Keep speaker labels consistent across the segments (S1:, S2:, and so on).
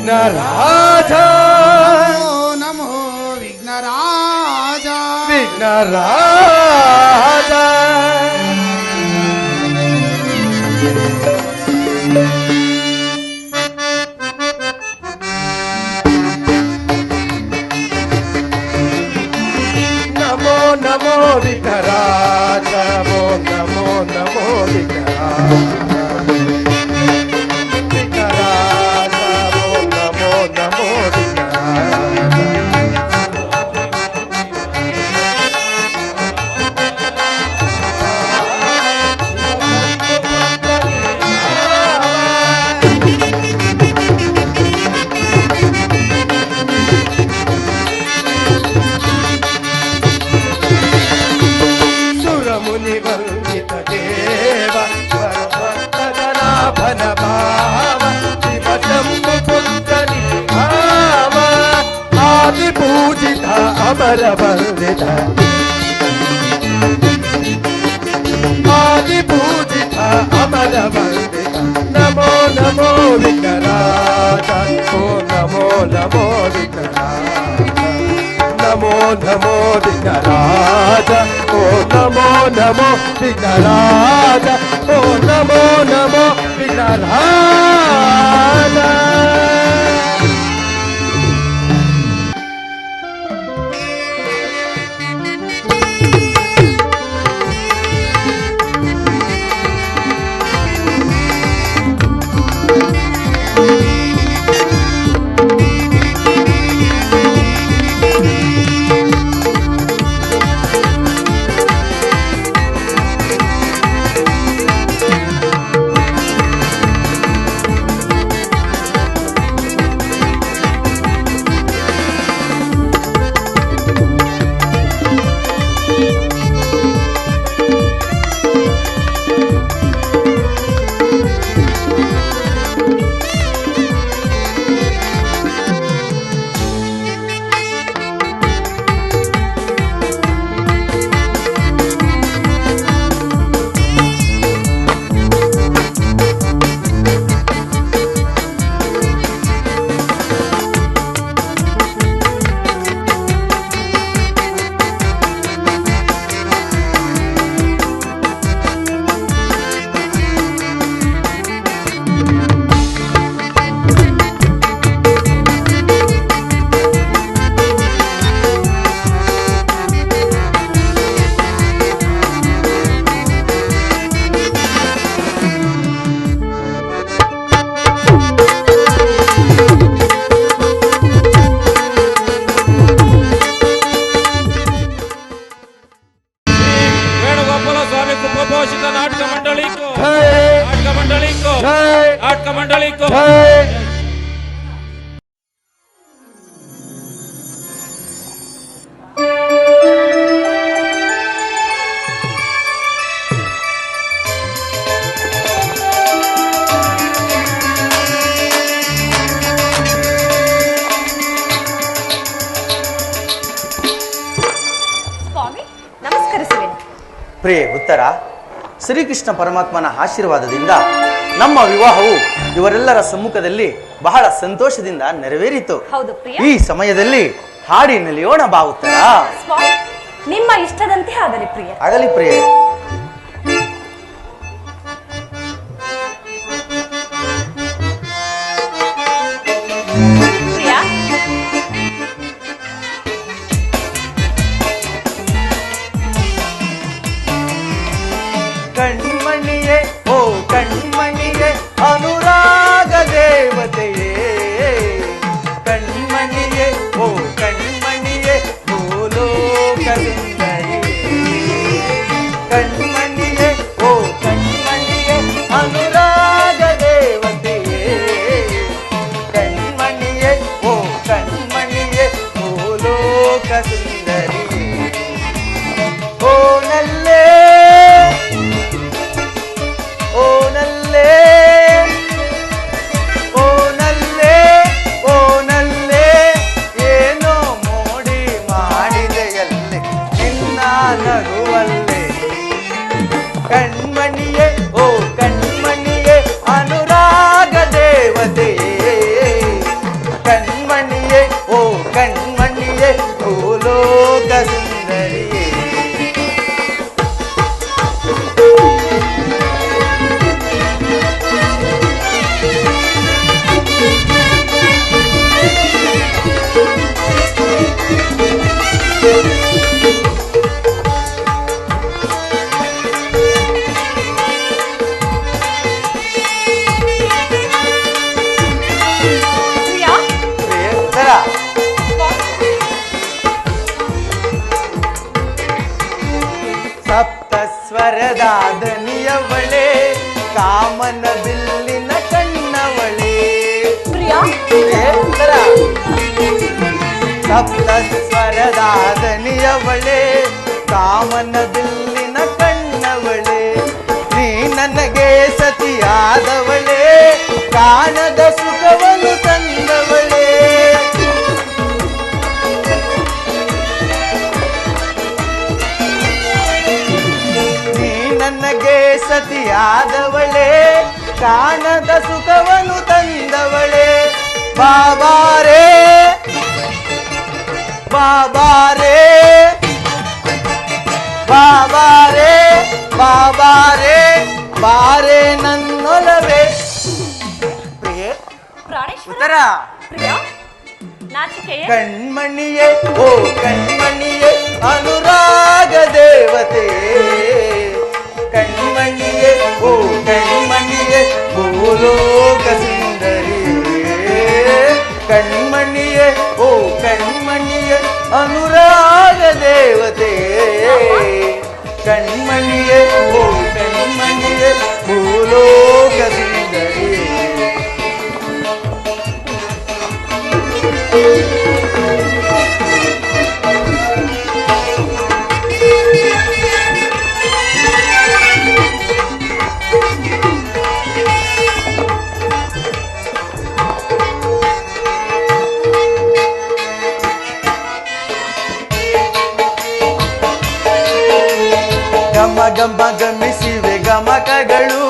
S1: ವಿಘ್ನರಾಜ
S2: ನಮೋ ವಿಘ್ನರಾಜ
S1: ವಿಘ್ನರಾಜ ನಮೋ ನಮೋ ವಿಘ್ನರಾಜ ನಮೋ ನಮೋ ವಿಘ್ನರಾಜ ಅಮರ ಬಂದಿತ ಆದಿಪೂಜಿತ ಅಮರ ಬಂದಿತ ನಮೋ ನಮೋ ವಿಘ್ನರಾಜ ಓ ನಮೋ ನಮೋ ವಿಘ್ನರಾಜ ನಮೋ ನಮೋ ವಿಘ್ನರಾಜ ಓ ನಮೋ ನಮೋ ವಿಘ್ನರಾಜ ಓ ನಮೋ ನಮೋ ವಿಘ್ನರಾಜ
S3: ಪ್ರಿಯೆ ಉತ್ತರ, ಶ್ರೀಕೃಷ್ಣ ಪರಮಾತ್ಮನ ಆಶೀರ್ವಾದದಿಂದ ನಮ್ಮ ವಿವಾಹವು ಇವರೆಲ್ಲರ ಸಮ್ಮುಖದಲ್ಲಿ ಬಹಳ ಸಂತೋಷದಿಂದ ನೆರವೇರಿತು. ಈ ಸಮಯದಲ್ಲಿ ಹಾಡಿ ನಲಿಯೋಣ ಬಾ ಉತ್ತರ.
S4: ನಿಮ್ಮ ಇಷ್ಟದಂತೆ ಆಗಲಿ ಪ್ರಿಯ.
S3: ಆಗಲಿ ಪ್ರಿಯೆ. ಕಣ್ಮಣಿಯೇ ಓ ಕಣ್ಮಣಿಯೇ ಅನುರಾಗ ದೇವತೆಯೇ, ಕಣ್ಮಣಿಯೇ ಓ ಕಣ್ಮಣಿಯೇ ಭೂಲೋಕ ಸುಂದರಿಯೇ, ಕಣ್ಮಣಿಯೇ ಓ ಕಣ್ಮಣಿಯೇ ಅನುರಾಗ ದೇವತೆಯೇ, ಕಣ್ಮಣಿಯೇ ಉತ್ತರ. ಸಪ್ತ ಸ್ವರದ ದನಿಯವಳೆ, ಕಾಮನ ಬಿಲ್ಲಿನ ಕಣ್ಣವಳೆ, ನೀ ನನಗೆ ಸತಿಯಾದವಳೆ, ಕಾಣದ ಸುಖವನ್ನು ತಂದವಳೆ. ನೀ ನನಗೆ ಸತಿಯಾದವಳೆ, ಕಾಣದ ಸುಖವನ್ನು ತಂದವಳೆ. ಬಾಬಾರೇ ಬಾಬಾರೇ ಬಾಬಾರೇ ಬಾಬಾರೇ ಬಾರೆ ನನ್ನೊಲವೇ. ಪ್ರಿಯೆ
S4: ಪ್ರಾಣೇಶ್ವರ.
S3: ಉತ್ತರ.
S4: ಪ್ರಿಯ ನಾಚಿಕೆಯೇ.
S3: ಕಣ್ಮಣಿಯೇ ಓ ಕಣ್ಮಣಿಯೇ ಅನುರಾಗ ದೇವತೆ, ಕಣ್ಮಣಿಯೇ ಓ ಕಣ್ಮಣಿಯೇ ಭೂಲೋಕ ಸುಂದರಿ, ಕಣ್ಮಣಿಯೇ ಓ ಕಣ್ಮಣಿಯೇ ಅನುರಾಗ ದೇವತೆ, ಕಣ್ಮಣಿಯೇ ಓ ಕಣ್ಮಣಿಯೇ ಭೂಲೋಕ ಸುಂದರಿ. ಗಮ ಗಮ ಗಮಿಸಿವೆ ಗಮಕಗಳು,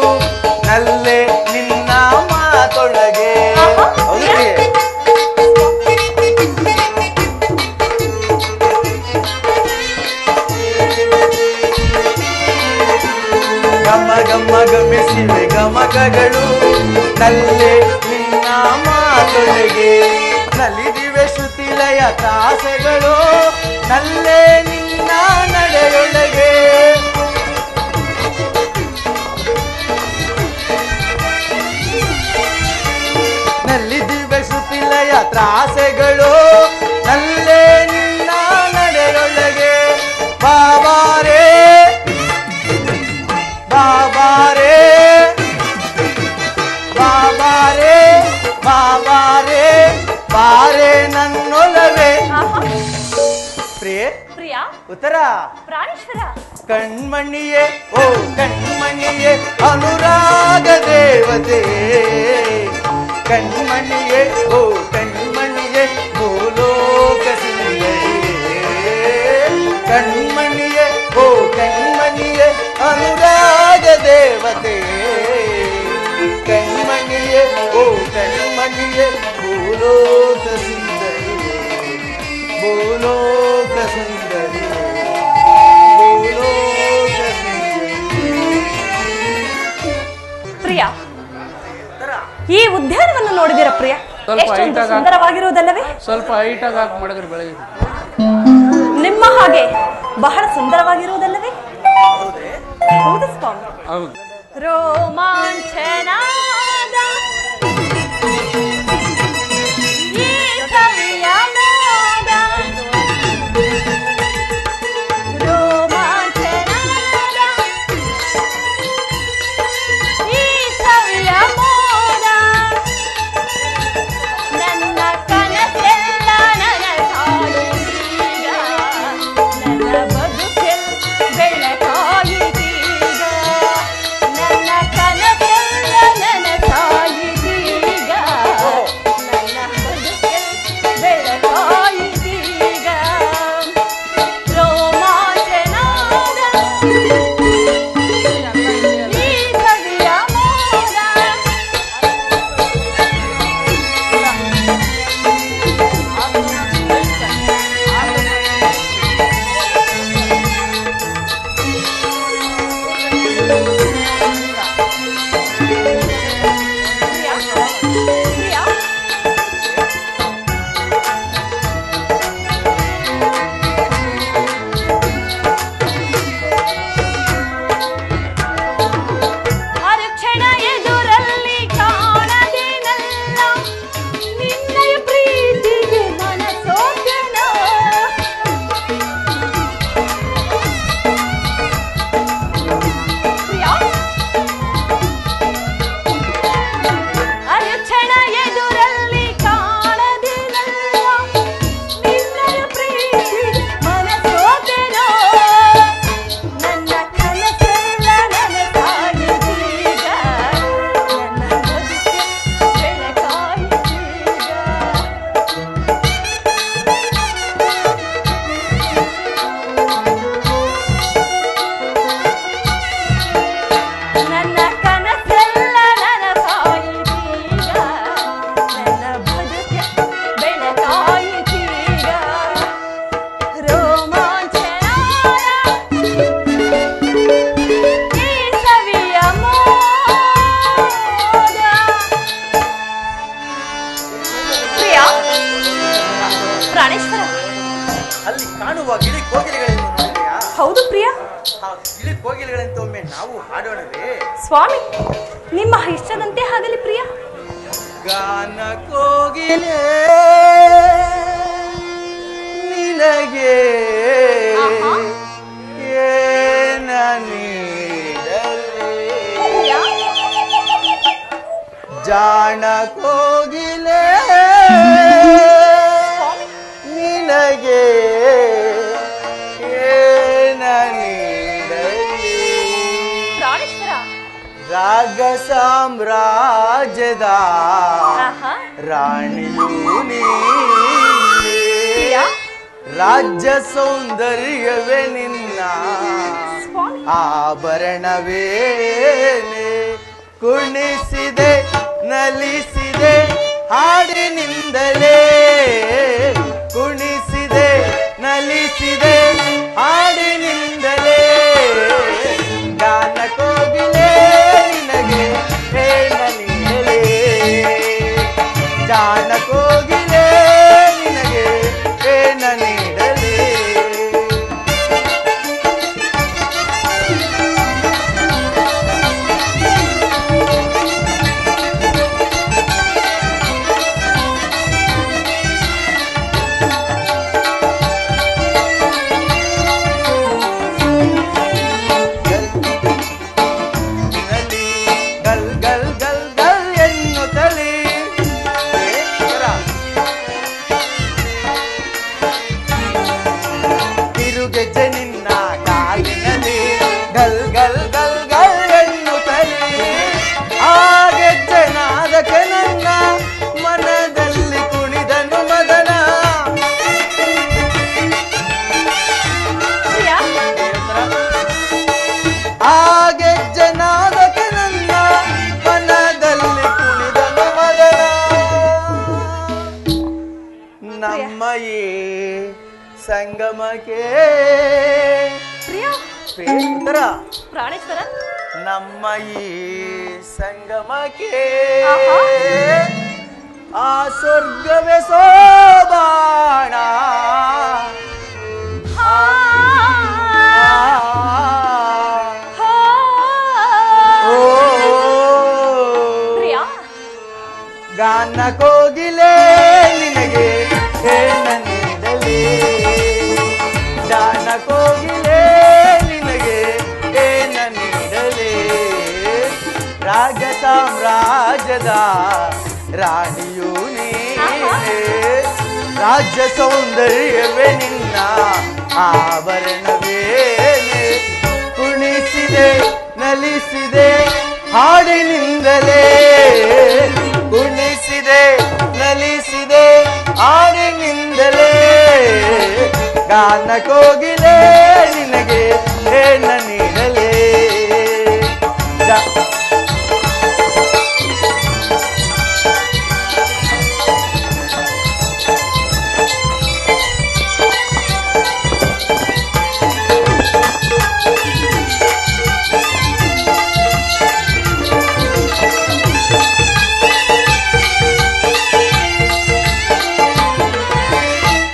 S3: ನಲ್ಲೇ ನಿನ್ನ ಮಾತೊಳಗೆ. ಹೌದು ಪ್ರಿಯೆ? ಗಮ ಗಮ ಗಮಿಸಿವೆ ಗಮಕಗಳು, ನಲ್ಲೇ ನಿನ್ನ ಮಾತೊಳಗೆ, ನಲಿದಿವೆ ಶ್ರುತಿಲಯ ತಾಸೆಗಳು, ನಲ್ಲೇ ನಿನ್ನ ನಡೆಯೊಳಗೆ. ನಲ್ಲಿದಿವೆ ಶ್ರುತಿಲಯ ತ್ರಾಸೆಗಳು, ನಲ್ಲೇ ನಿನ್ನ ನಡೆಯೊಳಗೆ. ಬಾಬಾರೇ ಬಾಬಾರೇ ಬಾಬಾರೇ ಬಾಬಾರೇ ಬಾರೆ ನನ್ನೊಲವೇ. ಪ್ರಿಯೆ.
S4: ಪ್ರಿಯ.
S3: ಉತ್ತರ.
S4: ಪ್ರಾಣೇಶ್ವರ.
S3: ಕಣ್ಮಣಿಯೇ ಓ ಕಣ್ಮಣಿಯೇ ಅನುರಾಗ ದೇವತೆ, ಕಣ್ಮಣಿಯೇ ಓ ಕಣ್ಮಣಿಯೇ ಭೂಲೋಕ ಸುಂದರಿ, ಕಣ್ಮಣಿಯೇ ಓ ಕಣ್ಮಣಿಯೇ ಅನುರಾಗ ದೇವತೆ, ಕಣ್ಮಣಿಯೇ ಓ ಕಣ್ಮಣಿಯೇ ಭೂಲೋಕ ಸುಂದರಿ, ಭೂಲೋಕ ಸುಂದರಿ, ಭೂಲೋಕ ಸುಂದರಿ.
S4: ಪ್ರಿಯ, ಈ ಉದ್ಯಾನವನ್ನು ನೋಡಿದಿರ ಪ್ರಿಯ?
S1: ಸ್ವಲ್ಪ
S4: ಎಷ್ಟೊಂದು
S1: height
S4: ಸುಂದರವಾಗಿರುವುದಲ್ಲವೇ?
S1: ಸ್ವಲ್ಪ ಹೈಟಾಗಿ ಹಾಕಿ ಮಾಡಿದ್ರೆ ಬೆಳಗ್ಗೆ.
S4: ನಿಮ್ಮ ಹಾಗೆ ಬಹಳ ಸುಂದರವಾಗಿರುವುದಲ್ಲವೇ? ಹೌದು ಸ್ವಾಮಿ.
S1: ಹೌದು.
S4: ರೋಮಾಂಚನಾದ ಈ ಕವಿಯ ಮೋದ, ರೋಮಾಂಚನಾದ ಈ ಕವಿಯ ಮೋದ, ನನ್ನ ಕನಸೆಲ್ಲ ನನಸಾಯಿತೀಗ, ನನ್ನ ಬದುಕೆಲ್ಲ ಬೆಳಕಾಯಿತೀಗ, ನನ್ನ ಕನಸೆಲ್ಲ ನನಸಾಯಿತೀಗ, ನನ್ನ ಬದುಕೆಲ್ಲ ಬೆಳಕಾಯಿತೀಗ. ರೋಮಾಂಚನಾದ ಈ ಕವಿಯ ಮೋದ, ಪ್ರಿಯ. ಮರುಕ್ಷಣ ಎದುರಲ್ಲಿ ಕಾಣದೇನಲ್ಲ, ನಿನ್ನಯ ಪ್ರೀತಿಗೆ ಮನಸೋತ್ಯನ. ಪ್ರಿಯ, ಮರುಕ್ಷಣ ಎದುರಲ್ಲಿ ಪ್ರಾಣೇಶ್ವರ,
S3: ಅಲ್ಲಿ ಕಾಣುವ ಗಿಳಿ ಕೋಗಿಲೆಗಳನ್ನು ನೋಡಿದೆಯಾ?
S4: ಹೌದು ಪ್ರಿಯ.
S3: ಆ ಗಿಳಿ ಕೋಗಿಲೆಗಳಂತೆ ಒಮ್ಮೆ ನಾವು ಹಾಡೋಣವೇ?
S4: ಸ್ವಾಮಿ, ನಿಮ್ಮ ಇಷ್ಟದಂತೆ ಆಗಲಿ ಪ್ರಿಯ.
S3: ಗಾನ ಕೋಗಿಲೆ ನಿನಗೆ
S4: ಆಹಾ.
S3: ಏನ ನೀಡಲೇ?
S4: ಪ್ರಿಯ,
S3: ಜಾಣ ಕೋಗಿಲೆ ನಿನಗೆ ಏನ ನೀಡಲೇ?
S4: ಪ್ರಾಣೇಶ್ವರ,
S3: ರಾಗ ಸಾಮ್ರಾಜ್ಯದ
S4: ಆಹಾ.
S3: ರಾಣಿಯೂ ನೀನೆ.
S4: ಪ್ರಿಯ,
S3: ರಾಜ್ಯ ಸೌಂದರ್ಯವೇ ನಿನ್ನ
S4: ಸ್ವಾಮಿ.
S3: ಆಭರಣವೇನೆ. ಕುಣಿಸಿದೆ ನಲಿಸಿದೆ ಹಾಡಿನಿಂದಲೇ. ಕುಣಿಸಿದೆ ನಲಿಸಿದೆ ಹಾಡಿನಿಂದಲೇ. ಗಾನ ಕೋಗಿಲೆ ನಿನಗೆ ಏನ ನೀಡಲೇ? ಜಾಣ ಕೋಗಿಲೆ ನಿನಗೆ ಏನ ನೀಡಲೇ? ಗಲ್ ಗಲ್ ಗಲ್ ಗಲ್ ಎನ್ನುತ್ತಲೇ ತಿರುಗೆಜ್ಜೆ ನಿನ್ನ ಕಾಲಿನಲ್ಲಿ ಗಲ್ ಗಲ್ ಗಲ್ ಗಲ್ ಎನ್ನುತ್ತಲೇ. ಆ ಗೆಜ್ಜೆ ನಾದಕ್ಕೆ ನನ್ನ ಮನದಲ್ಲಿ ಕುಣಿದನು ಮದನ.
S4: ಪ್ರಿಯ,
S3: ಆ ಗೆಜ್ಜೆ ನಾದಕ್ಕೆ ನನ್ನ ಮನದಲ್ಲಿ ಕುಣಿದನು ಮದನ. ನಮ್ಮ ಈ ಸಂಗಮಕ್ಕೆ
S4: ಪ್ರಿಯ,
S3: ಉತ್ತರ
S4: ಪ್ರಾಣೇಶ್ವರ,
S3: ನಮ್ಮ ಈ ಸಂಗಮಕ್ಕೆ
S4: ಆಹಾ.
S3: ಆ ಸ್ವರ್ಗವೇ ಸೋಬಾಣ.
S4: ಹಾ. ಹಾ.
S3: ಓ
S4: ಪ್ರಿಯ,
S3: ಗಾನ ಕೋಗಿಲೆ ನಿನಗೆ ಏನ ನೀಡಲೇ? ಗಾನ ಕೋಗಿಲೆ ನಿನಗೆ ಏನ ನೀಡಲೇ? ರಾಗ ಸಾಮ್ರಾಜ್ಯದ ರಾಣಿಯೂ ನೀನೆ. ರಾಜ್ಯ ಸೌಂದರ್ಯವೇ ನಿನ್ನ ಆಭರಣವೇನೆ. ಕುಣಿಸಿದೆ ನಲಿಸಿದೆ ಹಾಡಿನಿಂದಲೇ. ಕುಣಿಸಿದೆ ನಲಿಸಿದೆ ಹಾಡಿನಿಂದಲೇ. ಗಾನ ಕೋಗಿಲೆ ನಿನಗೆ ಏನ ನೀಡಲೇ?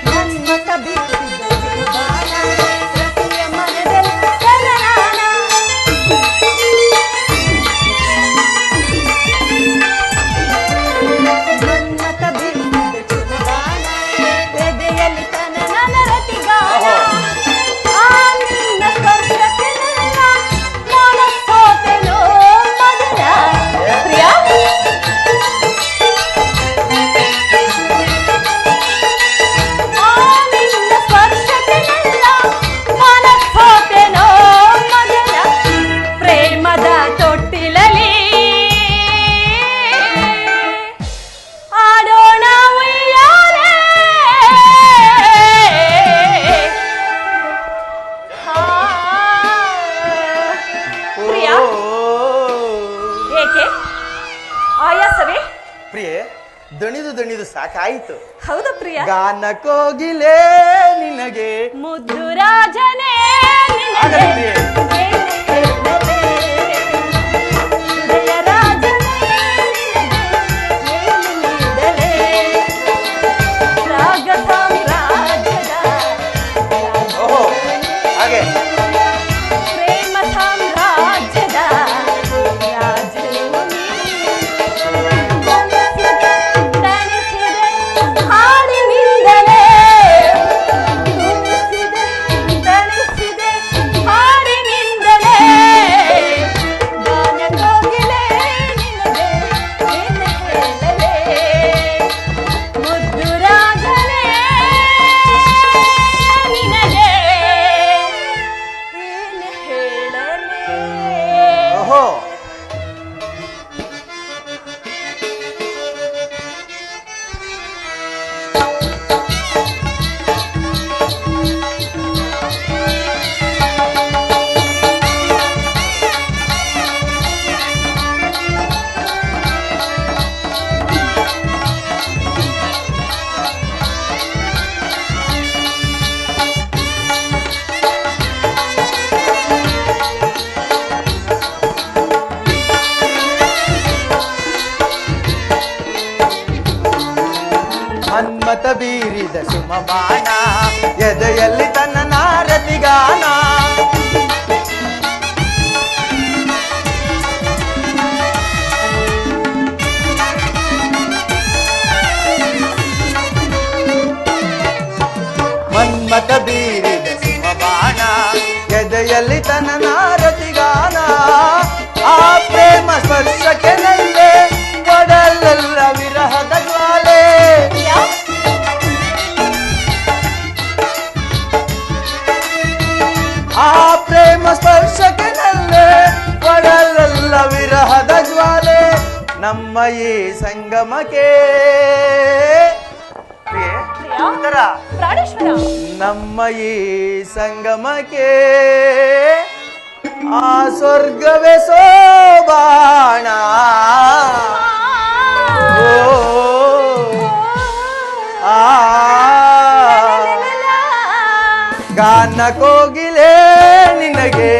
S4: ಮನ್ಮಥ ಬೀಸಿದ ಜೀವನ, ರತಿಯ ಮನದಲ್ಲಿ ತನರಾನ. ಮನ್ಮಥ ಬೀಸಿದ ಜೀವನ, ಎದೆಯಲ್ಲಿ ತನನನ ರತಿಗಾನ. ಆ ನಿನ್ನ ಸ್ಪರ್ಶಕ್ಕೆ ನನ್ನ ಮನಸ್ಸೋತೆನೋ ಮದನ. ಪ್ರಿಯ, ಆ ನಿನ್ನ ಸ್ಪರ್ಶಕ್ಕೆ ನನ್ನ ಮನಸ್ಸೋತೆನೋ ಮದನ. ಪ್ರೇಮದ ತೊಟ್ಟಿಲಲಿ ಆಡೋಣ ಉಯ್ಯಾಲೆ. ಹಾ. ಪ್ರಿಯ, ಏಕೆ ಆಯಾಸವೇ?
S3: ಪ್ರಿಯೆ, ದಣಿದು ದಣಿದು ಸಾಕಾಯಿತು.
S4: ಹೌದು ಪ್ರಿಯ.
S3: ಗಾನ ಕೋಗಿಲೆ ನಿನಗೆ
S4: ಮುದ್ದು ರಾಜನೇ
S3: ಆಗಲಿ ಪ್ರಿಯೆ.
S4: ಹೃದಯ ರಾಜನೇ ನಿನಗೆ ಏನು ನೀಡಲೇ? ರಾಗ ಸಾಮ್ರಾಜ್ಯ
S3: ಮನ್ಮತ ಬೀರಿದ ಸುಮ ಬಾಣ ಎದೆಯಲ್ಲಿ ತನ್ನ ನಾರತಿಗಾನ ಮನ್ಮತ ಬೀರಿದ ಸುಮ ಬಾಣ ಎದೆಯಲ್ಲಿ ತನ್ನ ನಾರತಿಗಾನ ಆ ಪ್ರೇಮ ಸ್ಪರ್ಶಕ್ಕೆ ನಲ್ಲೆ ಒಡಲೆಲ್ಲ ವಿರಹದ ಜ್ವಾಲೆ
S4: ಪ್ರಿಯ
S3: ಆ ಪ್ರೇಮ ಸ್ಪರ್ಶಕ್ಕೆ ನಲ್ಲೆ ಒಡಲೆಲ್ಲ ವಿರಹದ ಜ್ವಾಲೆ ನಮ್ಮ ಈ ಸಂಗಮಕ್ಕೆ
S4: ಪ್ರಿಯ
S3: ಉತ್ತರ
S4: ಪ್ರಾಣೇಶ್ವರ
S3: ನಮ್ಮ ಈ ಸಂಗಮಕ್ಕೆ ಆ ಸ್ವರ್ಗವೇ ಸೋಬಾಣ ಓ ಆ ಗಾನ ಕೋಗಿಲೆ ನಿನಗೆ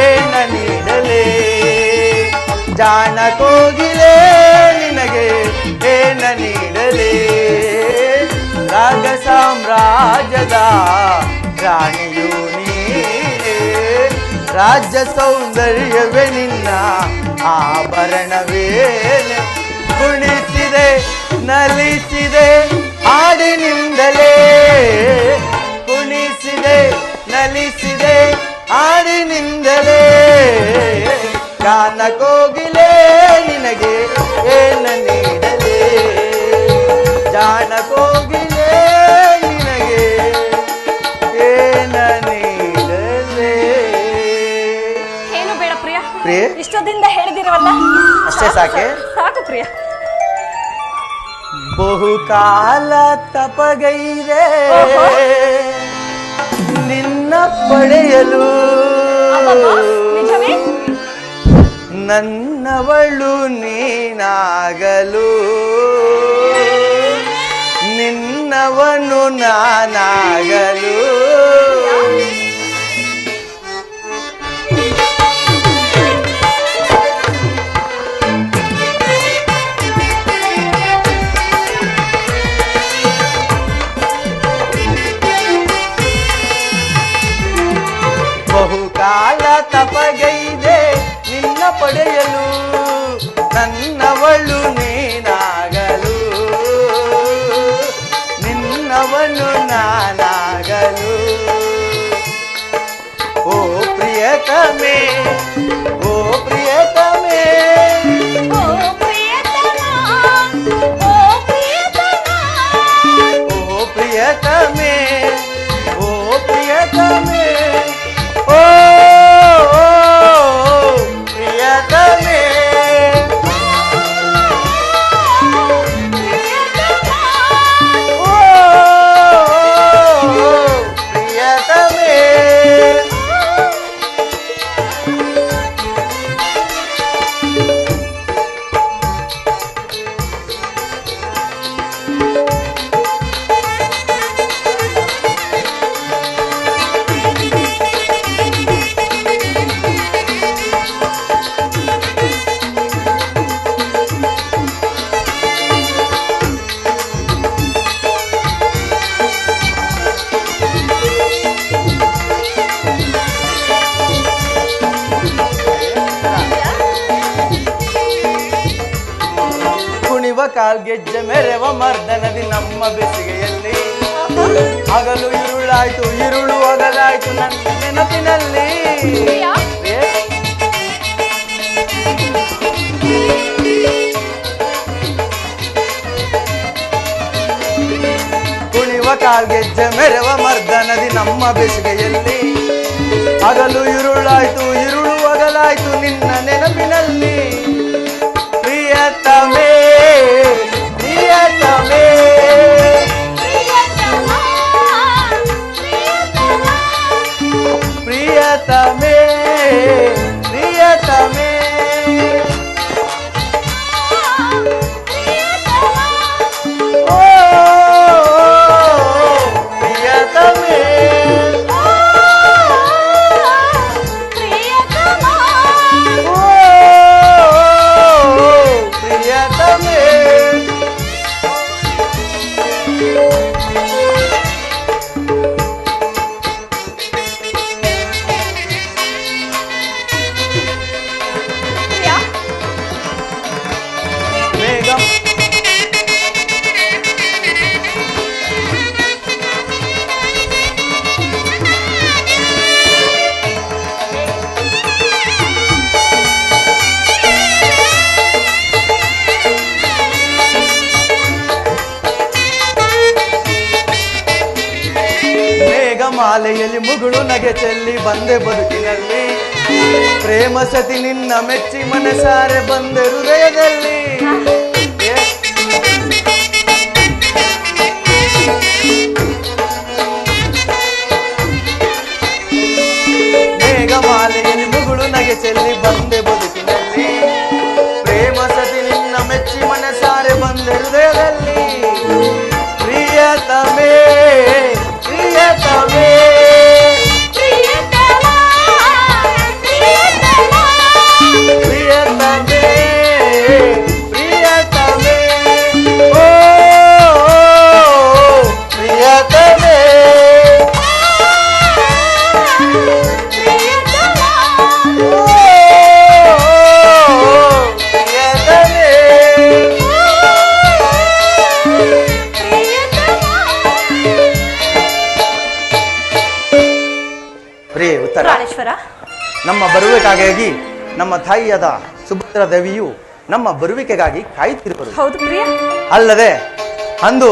S3: ಏನ ನೀಡಲೇ ಜಾಣ ಕೋಗಿಲೆ ನಿನಗೆ ಏನ ನೀಡಲೇ ರಾಗ ಸಾಮ್ರಾಜ್ಯದ ರಾಣಿಯು ನೀನೇ ರಾಜ್ಯ ಸೌಂದರ್ಯವೇ ನಿನ್ನ ಆಭರಣವೇನೆ ಕುಣಿಸಿದೆ ನಲಿಸಿದೆ ಹಾಡಿನಿಂದಲೇ ಕುಣಿಸಿದೆ ನಲಿಸಿದೆ ಹಾಡಿನಿಂದಲೇ ಗಾನ ಕೋಗಿಲೆ ನಿನಗೆ ಏನ ನೀಡಲೇ ಜಾಣ ಕೋಗಿಲೆ ನಿನಗೆ ಏನ ನೀಡಲೇ
S4: ಏನು ಬೇಡ ಪ್ರಿಯ
S3: ಪ್ರಿಯ
S4: ಇಷ್ಟೊಂದಿಂದ ಹೇಳಿದಿರವಲ್ಲ
S3: ಅಷ್ಟೇ ಸಾಕೆ
S4: ಸಾಕು ಪ್ರಿಯ
S3: ಬಹುಕಾಲ ತಪಗೈದೆ
S4: ಓಹೋ.
S3: ನಿನ್ನ ಪಡೆಯಲು
S4: ಅಮ್ಮಮ್ಮ, ನಿಜವೇ
S3: ನನ್ನವಳು ನೀನಾಗಲು ನಿನ್ನವನು ನಾನಾಗಲು ಬಹುಕಾಲ ತಪಗೈದೆ ನಿನ್ನ ಪಡೆಯಲು ನನ್ನವಳು ನೀನಾಗಲು ನಿನ್ನವನು ನಾನಾಗಲು ಓ ಪ್ರಿಯತಮೇ ಓ ಪ್ರಿಯತಮೇ
S4: ಓ ಪ್ರಿಯತಮ ಓ ಪ್ರಿಯತಮ
S3: ಓ ಪ್ರಿಯತಮೇ ಓ ಪ್ರಿಯತಮೇ ಓ ಪ್ರಿಯತಮೇ ಓ ಪ್ರಿಯತಮೇ ಕುಣಿವ ಕಾಲ್ಗೆಜ್ಜೆ ಮೆರೆವ ಮರ್ದನದಿ ನಮ್ಮ ಬೆಸಿಗೆಯಲ್ಲಿ ಹಗಲು ഇരുಳಾಯ್ತು ഇരുಳು ಹಗಲಾಯ್ತು ನನ್ನ ನೆನಪಿನಲ್ಲಿ
S4: ಪ್ರಿಯ
S3: ಏ, ಕುಣಿವ ಕಾಲ್ಗೆಜ್ಜೆ ಮೆರೆವ ಮರ್ದನದಿ ನಮ್ಮ ಬೆಸಿಗೆಯಲ್ಲಿ ಹಗಲು ഇരുಳಾಯ್ತು ഇരുಳು ಹಗಲಾಯ್ತು ನಿನ್ನ ನೆನಪಿನಲ್ಲಿ ಪ್ರಿಯತಮೇ ಪ್ರಿಯತಮೇ ಪ್ರಿಯತಮೇ ಪ್ರಿಯತಮೇ ಓ ಪ್ರಿಯತಮೇ ಓ ಮೇಘಮಾಲೆಯಲ್ಲಿ ಮುಗುಳು ನಗೆ ಚೆಲ್ಲಿ ಬಂದೆ ಬದುಕಿನಲ್ಲಿ ಪ್ರೇಮ ಸತಿ ನಿನ್ನ ಮೆಚ್ಚಿ ಮನಸಾರೆ ಬಂದೆ ಹೃದಯದಲ್ಲಿ ಮೇಘಮಾಲೆಯಲ್ಲಿ ಮುಗುಳು ನಗೆ ಚೆಲ್ಲಿ ಬಂದೆ ಬದುಕಿನಲ್ಲಿ ಪ್ರೇಮ ಸತಿ ನಿನ್ನ ಮೆಚ್ಚಿ ಮನಸಾರೆ ಬಂದೆ ಹೃದಯದಲ್ಲಿ ಪ್ರಿಯತಮೇ ಪ್ರಿಯತಮೇ ಪ್ರಿಯತಮೇ ಪ್ರಿಯತಮೇ ಓ ಪ್ರಿಯತಮೇ ಪ್ರಿಯೆ ಉತ್ತರ
S4: ಪ್ರಾಣೇಶ್ವರ,
S3: ನಮ್ಮ ಬರುವಿಕೆಗಾಗಿ ನಮ್ಮ ತಾಯಿಯಾದ ಸುಭದ್ರ ದೇವಿಯು ನಮ್ಮ ಬರುವಿಕೆಗಾಗಿ ಕಾಯುತ್ತಿರುವರು.
S4: ಹೌದು ಪ್ರಿಯ.
S3: ಅಲ್ಲದೆ ಅಂದು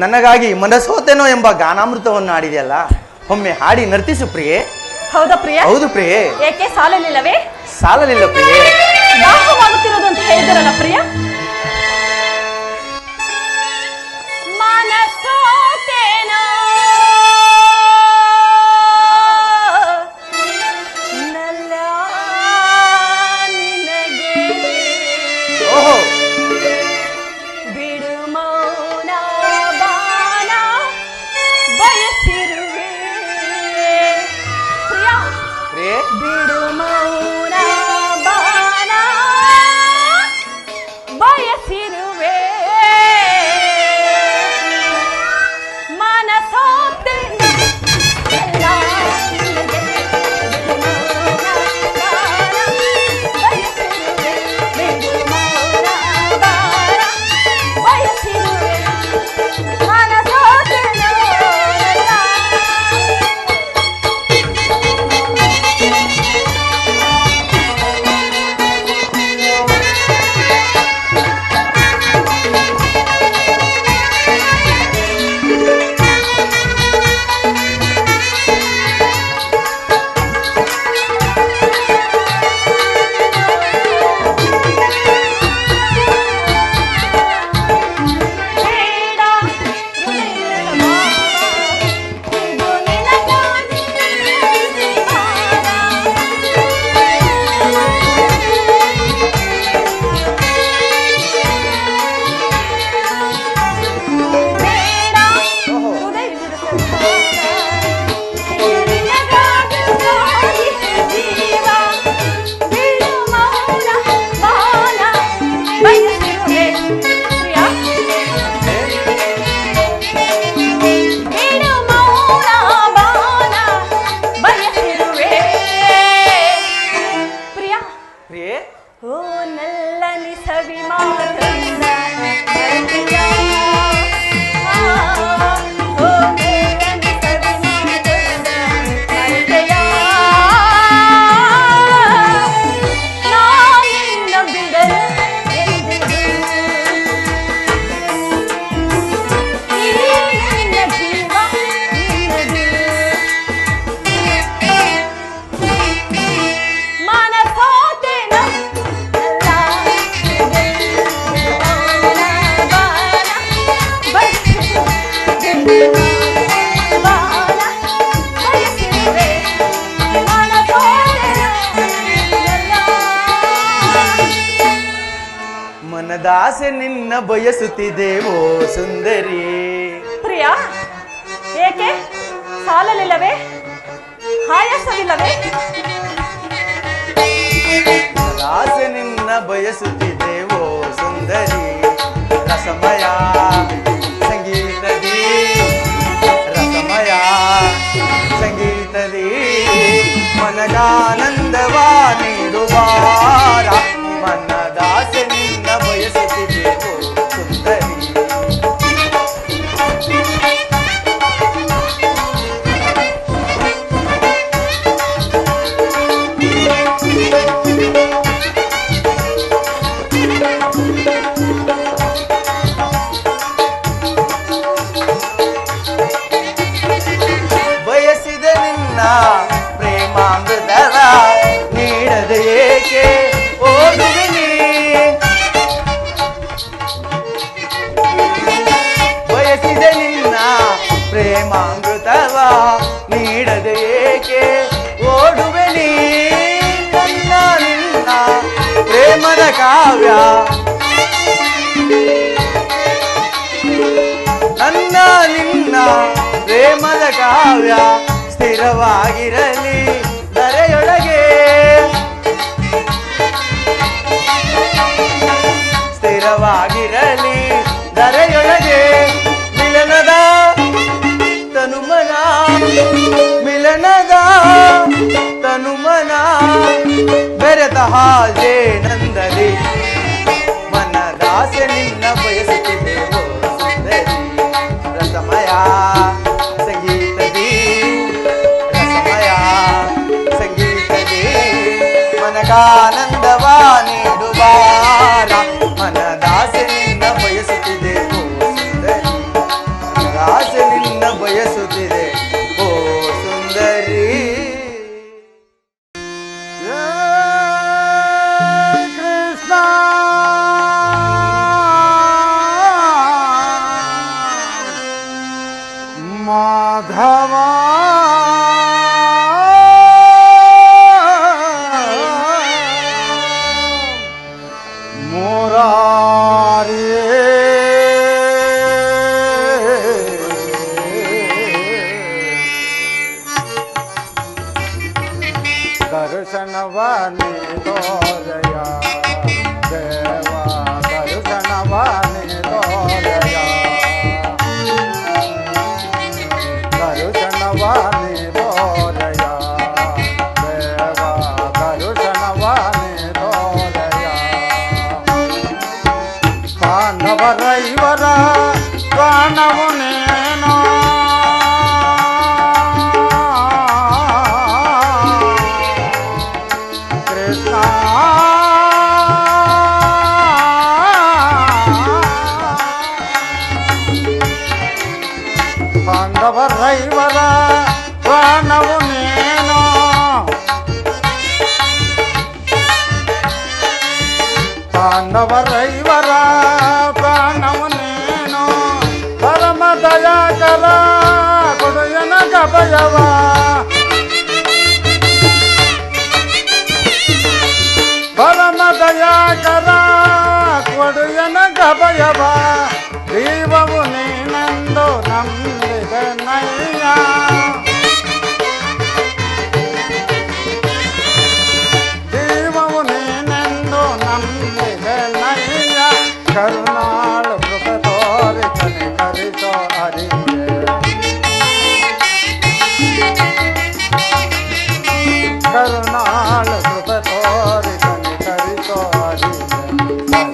S3: ನನಗಾಗಿ ಮನಸೋತೆನೋ ಎಂಬ ಗಾನಾಮೃತವನ್ನು ಆಡಿದೆಯಲ್ಲ, ಒಮ್ಮೆ ಹಾಡಿ ನರ್ತಿಸು ಪ್ರಿಯೆ.
S4: ಹೌದಾ ಪ್ರಿಯ?
S3: ಹೌದು ಪ್ರಿಯೆ.
S4: ಏಕೆ ಸಾಲಲಿಲ್ಲವೇ?
S3: ಸಾಲಲಿಲ್ಲ ಪ್ರಿಯೆ.
S4: ದಾಹವಾಗುತ್ತಿರೋದು ಅಂತ ಹೇಳಿದರಲ್ಲ ಪ್ರಿಯ. ಮನಸೋತೇನೋ ನಲ್ಲ ನಿನಗೆ
S3: ಓಹೋ
S4: ಬಿಡು ಮೌನ ಬಾಣ ಬಯಸಿರುವೆ ಪ್ರಿಯ.
S3: ಪ್ರಿಯೆ
S4: ಬಿಡು ಮೌನ ಬಾಣ ಬಯಸಿರುವೆ ಮನಸೋತೆ ಎಲ್ಲ ನಿನಗೆ. ಬಿಡು ಮೌನ ಬಾಣ ಬಯಸಿರುವೆ. ಬಿಡು ಮೌನ ಬಾಣ ಬಯಸಿರುವೆ ಮನಸೋತೆ ಎಲ್ಲ. ಬೇಡ ಹೃದಯದ ಭಾವ, ಇದು ನಿನಗಾಗಿ ಜೀವನ. ಬೇಡ ಹೃದಯದ ಸಂಸಾರ, ಇದು ನಿನಗಾಗಿ ಜೀವ. ಬಿಡು ಮೌನ ಬಾಣ ಬಯಸಿರುವೆ ಪ್ರಿಯ. ಬಿಡು ಮೌನ ಬಾಣ ಬಯಸಿರುವೆ ಪ್ರಿಯ.
S3: ಪ್ರಿಯೆ
S4: ಓ ನಲ್ಲನಿ ಸವಿ ಮಾತನ್ನ ಮರೆತೆಯ. ಓ ನಲ್ಲನಿ ಸವಿ ಮಾತನ್ನ ಮರೆತೆಯ. ನಾನಿನ್ನ ಬಿಡಲು ಎಂದಿಗೂ ಈ ನನ್ನ ಜೀವ ನಿನ್ನದು. ಮನಸೋತೆನೋ ಎಲ್ಲ ಮೌನ ಬಾಣ ಬಯಸಿರುವೆ. ಬಾಣ ಬಯಸಿರುವೆ ಮನಸೋತೆನೋ ಎಲ್ಲ.
S3: ಮನದಾಸೆ ನಿನ್ನ ಬಯಸುತ್ತಿದ್ದೇವೋ ಸುಂದರಿ.
S4: ಪ್ರಿಯ, ಏಕೆ ಸಾಲಲಿಲ್ಲವೇ? ಆಯಾಸವಿಲ್ಲವೇ?
S3: ಮನದಾಸೆ ನಿನ್ನ ಬಯಸುತ್ತಿದ್ದೇವೋ ಸುಂದರಿ. ರಸಮಯ ಸಂಗೀತದಿ ರಸಮಯ ಸಂಗೀತದಿ ಮನಗಾನಂದವ ನೀಡುವಾರ. ಮನದಾಸೆ ನಿನ್ನ ಬಯಸುತ್ತಿದ್ದೇವೋ ಸುಂದರಿ. ಪ್ರೇಮಾಮೃತವ ನೀಡದೆ ಏಕೆ ಓಡುವೆ ನೀ ನನ್ನ ನಿನ್ನ ಪ್ರೇಮದ ಕಾವ್ಯ ನನ್ನ ನಿನ್ನ ಪ್ರೇಮದ ಕಾವ್ಯ ಸ್ಥಿರವಾಗಿರಲಿ ಧರೆಯೊಳಗೆ ಸ್ಥಿರವಾಗಿರಲಿ ಧರೆಯೊಳಗೆ ಮಿಲನದ ತನುಮನ ಮಿಲನದ ತನುಮನ ಬೆರೆತ ಹಾಜೆ ನಂದಲಿ ಮನದಾಸೆ ನಿನ್ನ ಬಯಸುತ್ತಿದೆ ಓ ಸುಂದರಿ ರಸಮಯ ಸಂಗೀತದಿ ರಸಮಯ ಸಂಗೀತದಿ ಮನಕಾನಂದವ ನೀಡುವಾರ ಮನದಾಸೆ ನಿನ್ನ ಬಯಸುತ್ತಿದೆ ಓ ಸುಂದರಿ ಮನದಾಸೆ ನಿನ್ನ ಬಯಸುತ್ತಿದೆ ಓ ಸುಂದರಿ
S2: ಕೃಷ್ಣ ಮಾಧವ ಮುರಾರಿ ದರ್ಶನವಾನಿ ತೋರಯ ದೇವ ದರ್ಶನವಾನಿ ತೋರಯ ದರ್ಶನವಾನಿ ತೋರಯ ದೇವ ದರ್ಶನವಾನಿ ತೋರಯ ಪಾಂಡವರ ಇವರ ಪ್ರಾಣವು ನೇನೋ ಕೃಷ್ಣ ಪಾಂಡವರ ಇವರ ಪ್ರಾಣವು ನೇನೋ ಪಾಂಡವರ ಇವರ ಪ್ರಾಣವು ನೇನೋ ಪರಮ ದಯಾಕರ ಕೊಡುಯನ ಗಭಯವ ಪರಮ ದಯಾಕರ ಕೊಡುಯನ ಗಭಯವ ದೈವವು ನೀನೆಂದು ನಂಬಿದನಯ್ಯ ದೈವವು ನೀನೆಂದು ನಂಬಿದನಯ್ಯ ಕರುಣಾಳು ಕೃಪೆ ತೋರಿ ಕನಿಕರಿಸೋ ಹರಿಯೇ ಕರುಣಾಳು ಕೃಪೆ ತೋರಿ ಕನಿಕರಿಸೋ ಹರಿಯೇ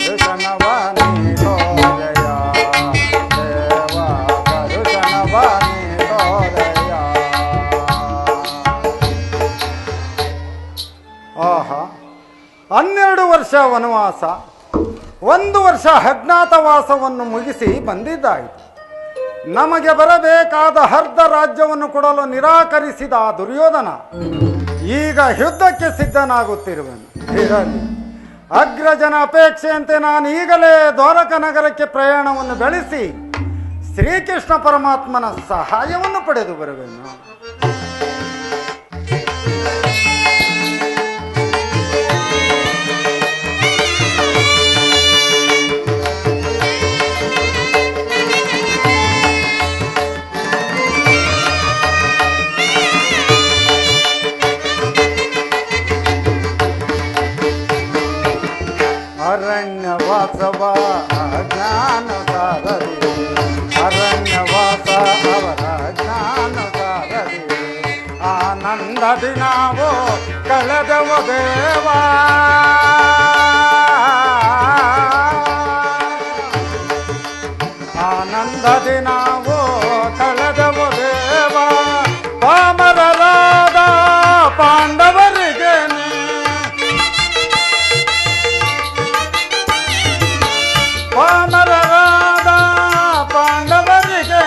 S2: ದರ್ಶನವಾನಿ ತೋರಯ ದೇವ ದರ್ಶನವಾನಿ ತೋರಯ. ಆಹಾ 12 ವರ್ಷ ವನವಾಸ 1 ವರ್ಷ ಅಜ್ಞಾತವಾಸವನ್ನು ಮುಗಿಸಿ ಬಂದಿದ್ದಾಯಿತು. ನಮಗೆ ಬರಬೇಕಾದ ಅರ್ಧ ರಾಜ್ಯವನ್ನು ಕೊಡಲು ನಿರಾಕರಿಸಿದ ಆ ದುರ್ಯೋಧನ ಈಗ ಯುದ್ಧಕ್ಕೆ ಸಿದ್ಧನಾಗುತ್ತಿರುವನು. ಇರಲಿ, ಅಗ್ರಜನ ಅಪೇಕ್ಷೆಯಂತೆ ನಾನು ಈಗಲೇ ದ್ವಾರಕ ನಗರಕ್ಕೆ ಪ್ರಯಾಣವನ್ನು ಬೆಳೆಸಿ ಶ್ರೀಕೃಷ್ಣ ಪರಮಾತ್ಮನ ಸಹಾಯವನ್ನು ಪಡೆದು ಬರುವೆನು. ಅರಣ್ಯವಾಸವ ಅಜ್ಞಾನ ಸಾರದಿ ಅರಣ್ಯವಾಸ ಅವರ ಅಜ್ಞಾನ ಸಾರದಿ ಆನಂದದಿ ನಾವು ಕಳೆದೆವು ದೇವ ಆನಂದದಿ ನಾವು ಕಳೆದೆವು ದೇವ ಪಾಮರರಾದ ಪಾಂಡವರಿಗೆ ಪಾಮರರಾದ ಪಾಂಡವರಿಗೆ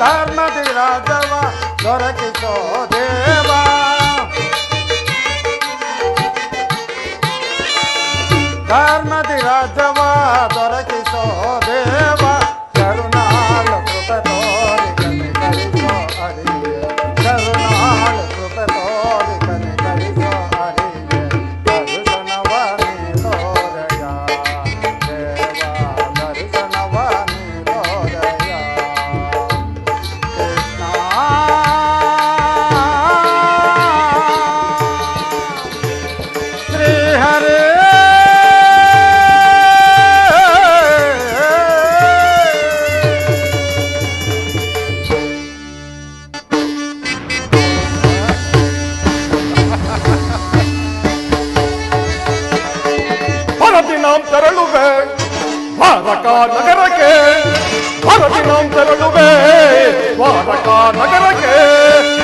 S2: ಧರ್ಮದಿ ರಾಜವ ದೊರಕಿಸೋ ದೇವ ಧರ್ಮದಿ ರಾಜವ ದೊರಕಿಸೋ ದೇವ ಕರುಣಾಳು ಕೃಪೆ ತೋರಿ
S5: ನಗರಕ್ಕೆ ಭರತಿನಾಂ ತೆರಳುವೆ ದ್ವಾರಕಾ ನಗರಕ್ಕೆ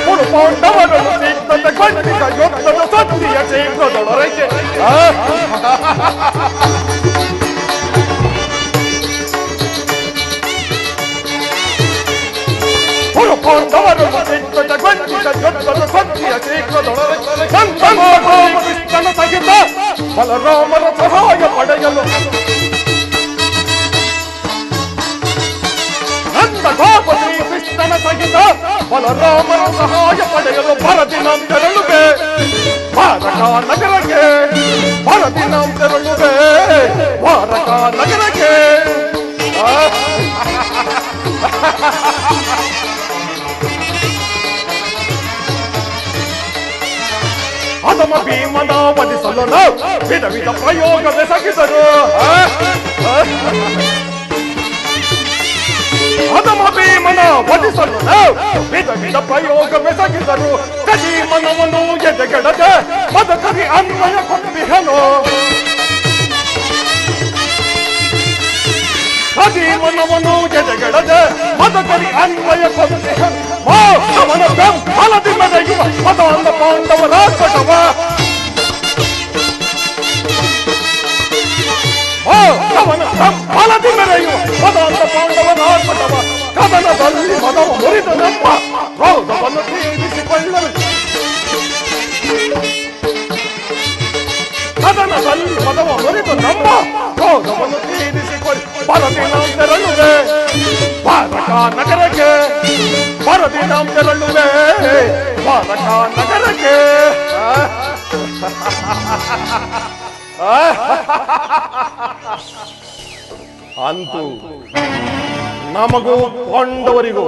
S5: ಮುಳು ಪಾಂಡವರನ್ನು ಸಿದ್ಧತೆ ಖಂಡಿತ ಯುದ್ಧದ ಸತ್ಯ ಶೀಘ್ರದೊಳಗೆ ಮುಳು ಪಾಂಡವರನ್ನು ಸಿದ್ಧತೆ ಖಂಡಿತ ಯುದ್ಧದ ಸತ್ಯ ಶೀಘ್ರದೊಳಗೆ ಸಂತನ ಸಹಿತ ಬಲರಾಮನ ಸಹಾಯ ಪಡೆಯಲು ಗೋಪತಿ ಕೃಷ್ಣನ ಸಹಿತ ಬಲರಾಮನ ಸಹಾಯ ಪಡೆಯಲು ಭರತಿನಾಂ ತೆರಳುವೆ ದ್ವಾರಕಾ ನಗರಕ್ಕೆ ಭರತಿನಾಂ ತೆರಳುವೆ ದ್ವಾರಕಾ ನಗರಕ್ಕೆ ಅದಮ ಭೀಮನ ವಧಿಸಲು ವಿಧ ವಿಧ ಪ್ರಯೋಗವೆಸಗಿದರು ಅದಮ ಭೀಮನ ವಧಿಸಲು ವಿಧ ವಿಧ ಪ್ರಯೋಗವೆಸಗಿದರು ಕಜೀಮನವನು ಎದೆಗೆಡದೆ ಬದುಕರಿ ಅನ್ವಯ ಕೊಟ್ಟಿಹನು ಕಜೀಮನವನು ಎದೆಗೆಡದೆ ಬದುಕರಿ ಅನ್ವಯ ಕೊಟ್ಟಿಹನು ಅವನ ಬೆಂಬಲದಿ ಮೆರೆಯುವ ಮದಾಂಧ ಪಾಂಡವರ ಕಟವ ಅವನ ಬೆಂಬಲದಿ ಮೆರೆಯುವ ಮದಾಂಧ ಪಾಂಡವರ ಕಟವ ಕದನದಲ್ಲಿ ಮದವ ಮುರಿದ ನಮ್ಮ ಕ್ರೋಧವನ್ನು ತೀರಿಸಿಕೊಳ್ಳಲು ಕದನದಲ್ಲಿ ಮದವ ಮುರಿದು ನಮ್ಮ ಕ್ರೋಧವನ್ನು ತೀರಿಸಿಕೊಳ್ಳಿ ಭರತಿನಾಂ ತೆರಳುವೆ ದ್ವಾರಕಾ ನಗರಕ್ಕೆ ಭರತಿನಾಂ ತೆರಳುವೆ ದ್ವಾರಕಾ ನಗರಕ್ಕೆ ಅಂತೂ ನಮಗೂ ಪಾಂಡವರಿಗೂ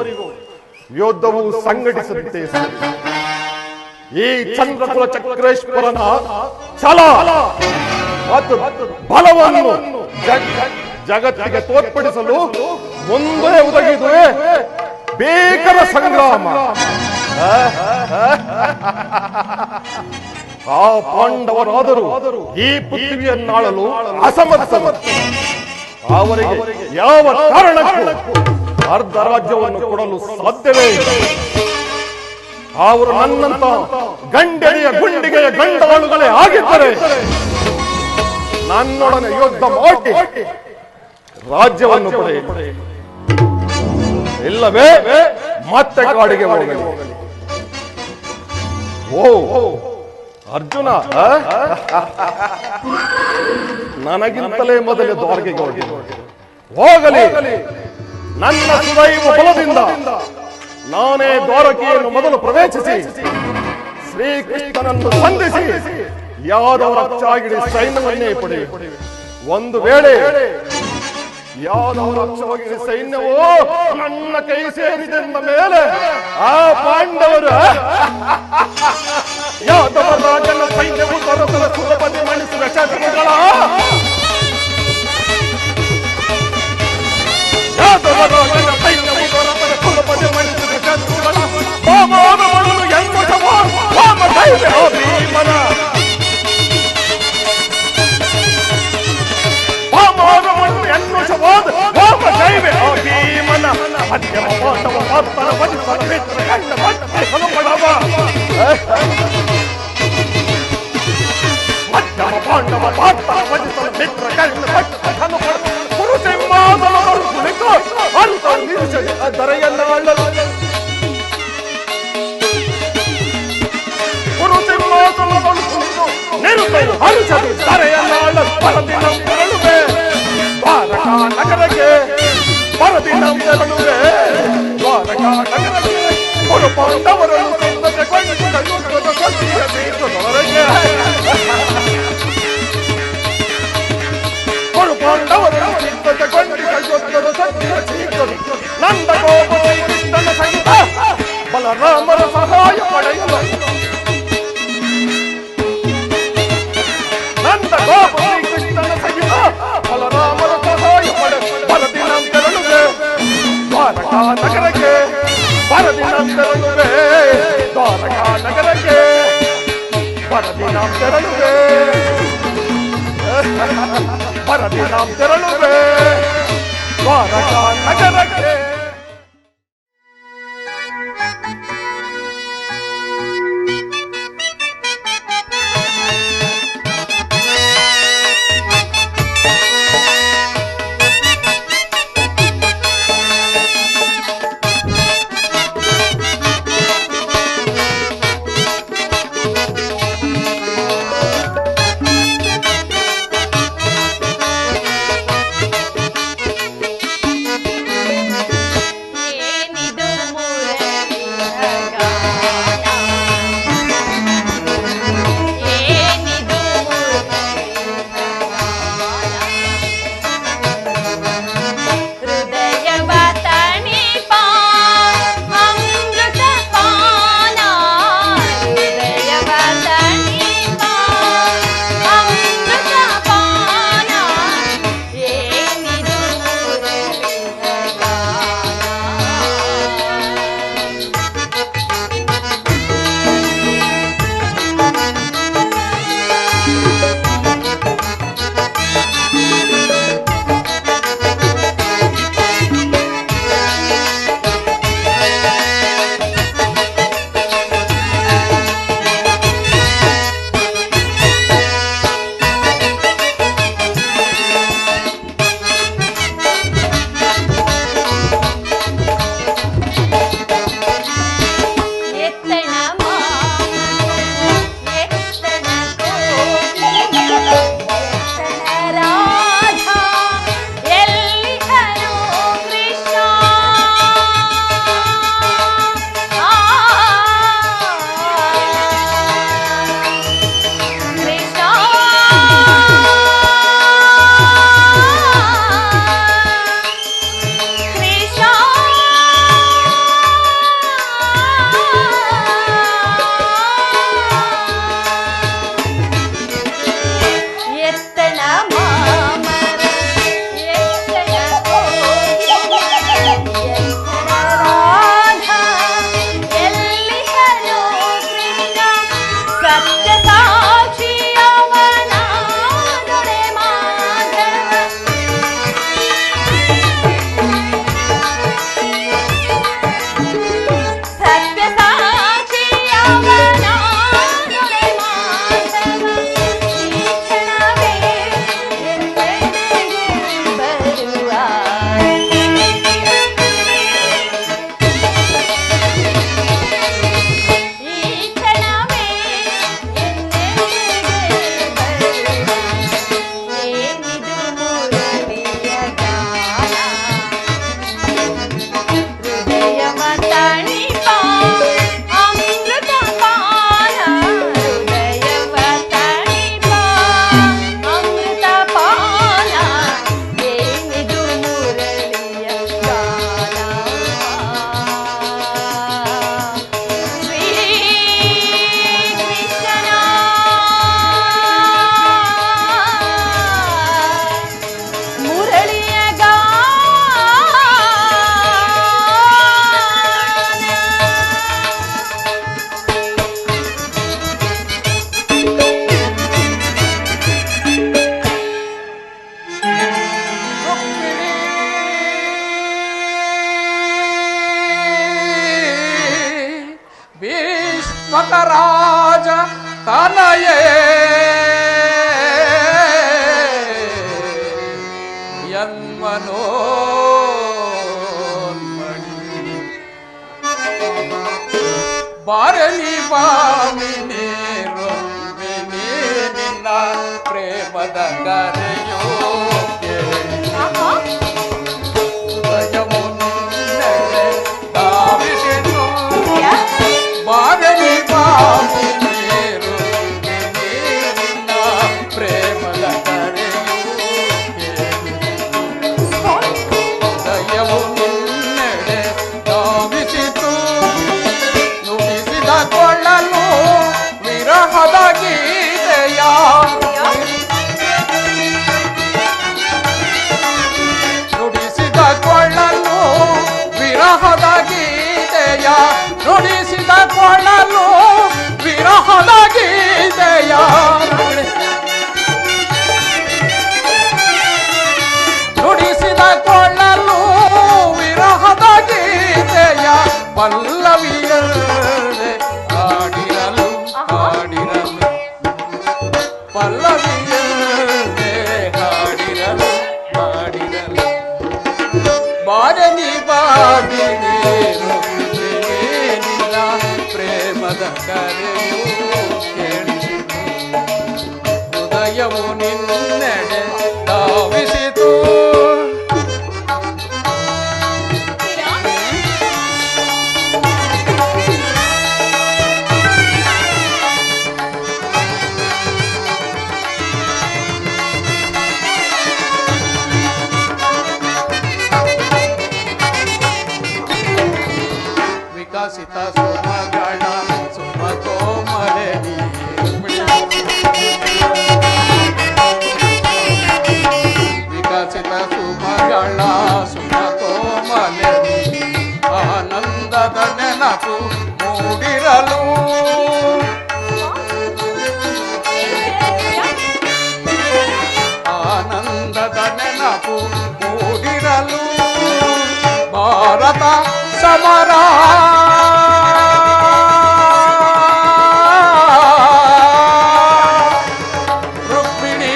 S5: ಯೋಧವು ಸಂಘಟಿಸದಂತೆ ಈ ಚಂದ್ರಕುಲ ಚಕ್ರೇಶ್ವರನ ಛಲ ಮತ್ತು ಬಲವನ್ನು ಜಗತ್ತಿಗೆ ತೋರ್ಪಡಿಸಲು ಮುಂದೆ ಒದಗಿದುವೆ ಭೀಕರ ಸಂಗ್ರಾಮ. ಆ ಪಾಂಡವರಾದರೂ ಈ ಪೃಥ್ವಿಯನ್ನಾಳಲು ಅಸಮರ್ಥರು. ಅವರಿಗೆ ಯಾವ ಕಾರಣಕ್ಕೂ ಅರ್ಧ ರಾಜ್ಯವನ್ನು ಕೊಡಲು ಸಾಧ್ಯವೇ ಇಲ್ಲ. ಅವರು ನನ್ನಂತ ಗಂಡೆಡೆಯ ಗುಂಡಿಗೆಯ ಗಂಡಾಳುಗಳೇ ಆಗಿದ್ದರೆ ನನ್ನೊಡನೆ ಯುದ್ಧ ಮಾಡಿ ರಾಜ್ಯವನ್ನು ಪಡೆ, ಇಲ್ಲವೇ ಮತ್ತೆ ಕಾಡಿಗೆ ಹೋಗಲಿ. ಓ ಅರ್ಜುನ, ನನಗಿಂತಲೇ ಮೊದಲೇ ದ್ವಾರಕೆಗೆ ಹೋಗಲಿ. ನನ್ನ ಸುದೈವ ಬಲದಿಂದ ನಾನೇ ದ್ವಾರಕೆಯನ್ನು ಮೊದಲು ಪ್ರವೇಶಿಸಿ ಶ್ರೀಕೃಷ್ಣನನ್ನು ಸಂಧಿಸಿ ಯಾದವರ ಅಕ್ಷಾಗಿಡಿ ಸೈನ್ಯವನ್ನೇ ಪಡೆಯ. ಒಂದು ವೇಳೆ ಯಾದವರ ಅಕ್ಷಾಗಿಡಿ ಸೈನ್ಯವೋ ನನ್ನ ಕೈ ಸೇರಿದೆಂದ ಮೇಲೆ ಆ ಪಾಂಡವರ ಯಾದವ ರಾಜನ ಸೈನ್ಯವು ತರತರ ಸುಲಭದಿ ಮಣಿಸುವ ಶತ್ರುಗಳ ಯಾದವ ರಾಜನ ಸೈನ್ಯವು ತರತರ ಸುಲಭದಿ ಮಣಿಸುವ ಶತ್ರುಗಳ ಹೋಮವನ್ನು ಮಾಡಲು ಎಂಬುದವೋ ಹೋಮ ದೈವ ಭೀಮನ ಎನ್ನುಷವಾದ ಹೋಮ ದೈವ ಭೀಮನ ಮಧ್ಯಮ ಪಾಂಡವ ಮಾತರ ವಧಿಸಲ ಮಿತ್ರ ಕಂಡ ಭಕ್ತಿಗಳು ಪಡವ. ಮಧ್ಯಮ ಪಾಂಡವ ಮಾತರ ವಧಿಸಲ ಮಿತ್ರ ಕಂಡ ಭಕ್ತಿಗಳು ಪಡವ. ಕುರು ಸಿಂಹಾಸನಗಳು ಕುಳಿತು ಅರುತ ನಿರೀಕ್ಷೆ ದರೆಯನ್ನಾಳಲು. ಕುರು ಸಿಂಹಾಸನಗಳು ಕುಳಿತು ನಿರುತರು ಹರುಷದು ದರೆಯನ್ನಾಳಲು. ಭರತಿನಾಂ ತೆರಳುವೆ ದ್ವಾರಕಾ ನಗರಕ್ಕೆ ಭರತಿನಾಂ ತೆರಳುವೆ ದ್ವಾರಕಾ ನಗರಕ್ಕೆ. ಕುರು ಪಾಂಡವರನ್ನು ಸಿದ್ಧತೆಗೊಂಡಿದ್ದ ಯುದ್ಧದ ಸತ್ಯ ಶೀಘ್ರದೊಳಗೆ. ಕುರು ಪಾಂಡವರನ್ನು ಸಿದ್ಧತೆಗೊಂಡಿದ್ದ ಯುದ್ಧದ ಸತ್ಯ ಶೀಘ್ರ. ನಂದ ಗೋಪತಿ ಕೃಷ್ಣನ ಸಹಿತ ಬಲರಾಮರ ಸಹಾಯ ಪಡೆಯಲು. ನಂದ ಗೋಪತಿ ಕೃಷ್ಣನ ಸಹಿತ ಬಲರಾಮರ ಸಹಾಯ ಪಡೆ ಭರತಿನಾಂ ತೆರಳುವೆ ದ್ವಾರಕಾ ನಗರಕ್ಕೆ. ಭರತಿನಾಂ ತೆರಳುವೆ ದ್ವಾರಕಾ ನಗರಕ್ಕೆ. ಭರತಿನಾಂ ತೆರಳುವೆ ಭರತಿನಾಂ ತೆರಳುವೆ ದ್ವಾರಕಾ ನಗರಕ್ಕೆ.
S1: ರಾಜ ತನಯೇ ಯನ್ಮನೋ ಬಾರಲಿ ಬಾಮಿನಿ ರೊಂಬಿನಿ ನಿನ್ನ ಪ್ರೇಮದ ಕರೆಯೋ ಬಾರಲಿ ಬಾಮಿನಿ ರೊಂಬಿನಿ ನಿನ್ನ ಪ್ರೇಮದ ಕರೆಯೋ ದಯವು ನಿನ್ನೆಡೆ ಧಾವಿಸಿತು ಕೊಳ್ಳಲು ವಿರಹದ ಗೀತೆಯ ರುಕ್ಮಿಣಿಲ್ಲ ಪ್ರೇಮದ ಕರೆಯು ಕೇಳಿಸಿತು ಹೃದಯವು ನಿನ್ನೆಡೆ ಧಾವಿಸಿತು. ವಿಕಸಿತ ಸುಮಗಳ ಸುಮಕೋಮಲೆ ವಿಕಸಿತ ಸುಮಗಳ ಸುಮಕೋಮಲೆ ಆನಂದದ ನೆನಪು ಮೂಡಿರಲು ಆನಂದದ ನೆನಪು ಮೂಡಿರಲು ಭಾರತ ಸಮರ ರುಕ್ಮಿಣಿ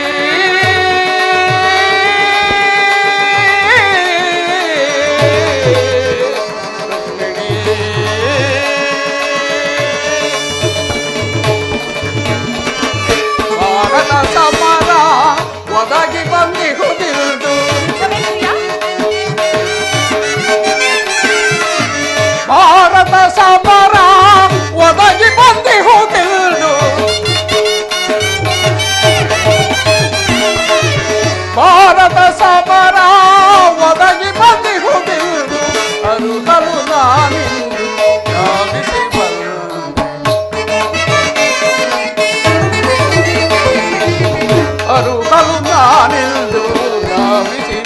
S1: ಭಾರತ ಸಮರ ಒದಗಿ ಬಂದಿಹುದಿಲ್ದು ಭಾರತ ಸಮರ ಒದಗಿ ಬಂದಿಹುದಿಲ್ದು ಭಾರತ ಸಮರ ಒದಗಿ ಬಂದಿಹುದಿಲ್ದು ಅರುಹಲು ನಾನಿಂದು ಧಾವಿಸಿ ಅರುಹಲು ನಾನಿಂದು ಧಾವಿಸಿ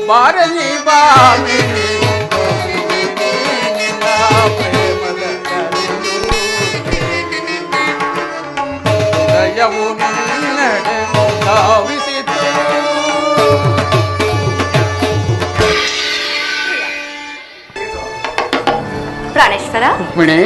S1: ಬಾರಲಿ ಬಾಮಿನಿ ಪ್ರೇಮದ ಕರೆಯು ಹೃದಯವು ನಿನ್ನೆಡೆ ಧಾವಿಸಿತು.
S4: ಪ್ರಾಣೇಶ್ವರ,
S1: ರುಕ್ಮಿಣಿ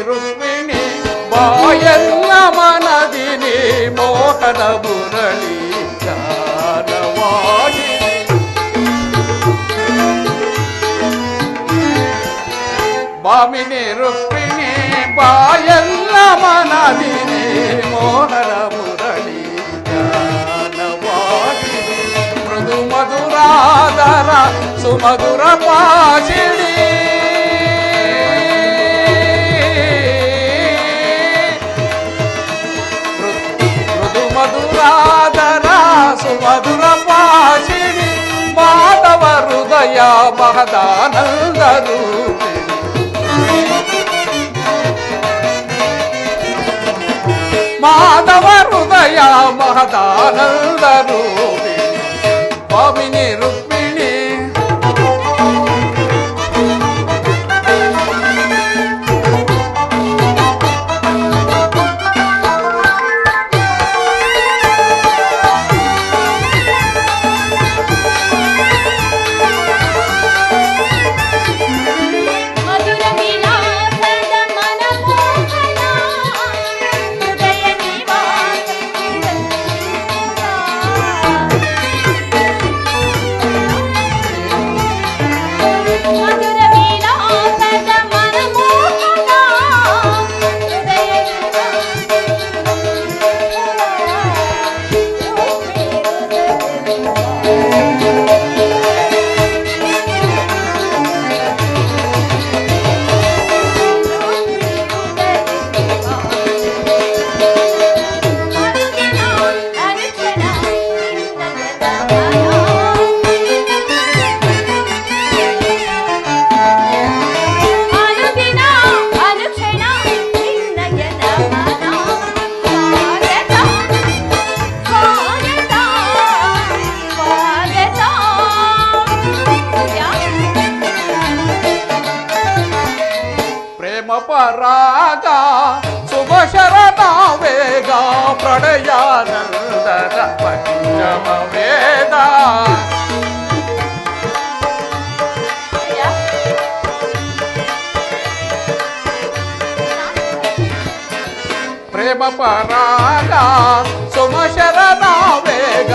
S1: ರುಕ್ಮಿಣಿ ಬಾಯಲ್ಲ ಮನದಿನಿ ಮೋಹನ ಮುರಳಿ ಗಾನವಾಡಿ ಬಾಮಿನಿ ರುಕ್ಮಿಣಿ ಬಾಯಲ್ಲ ಮನದಿನಿ ಮೋಹನ ಮುರಳಿ ಗಾನವಾಡಿ ಮೃದು ಮಧುರಾದರ ಸುಮಧುರ ಪಾಶಿಣಿ ಮಧುರಾದರ ಸುಮಧುರ ಪಾಶಿಣಿ ಮಾಧವ ಹೃದಯ ಮಹದಾನಂದ ರೂಪಿಣಿ ಮಾಧವ ಹೃದಯ ಮಹದಾನಂದ ರೂಪಿಣಿ ಬಾಮಿನಿ ರುಕ್ಮಿಣಿ ಪರಾಗ ಶುಭ ಶರಣ ವೇಗ ಪ್ರಣಯಾನಂದದ ಪಂಚಮ ವೇದ ಪ್ರೇಮ ಪರಾಗ ಸುಮ ಶರಣ ವೇಗ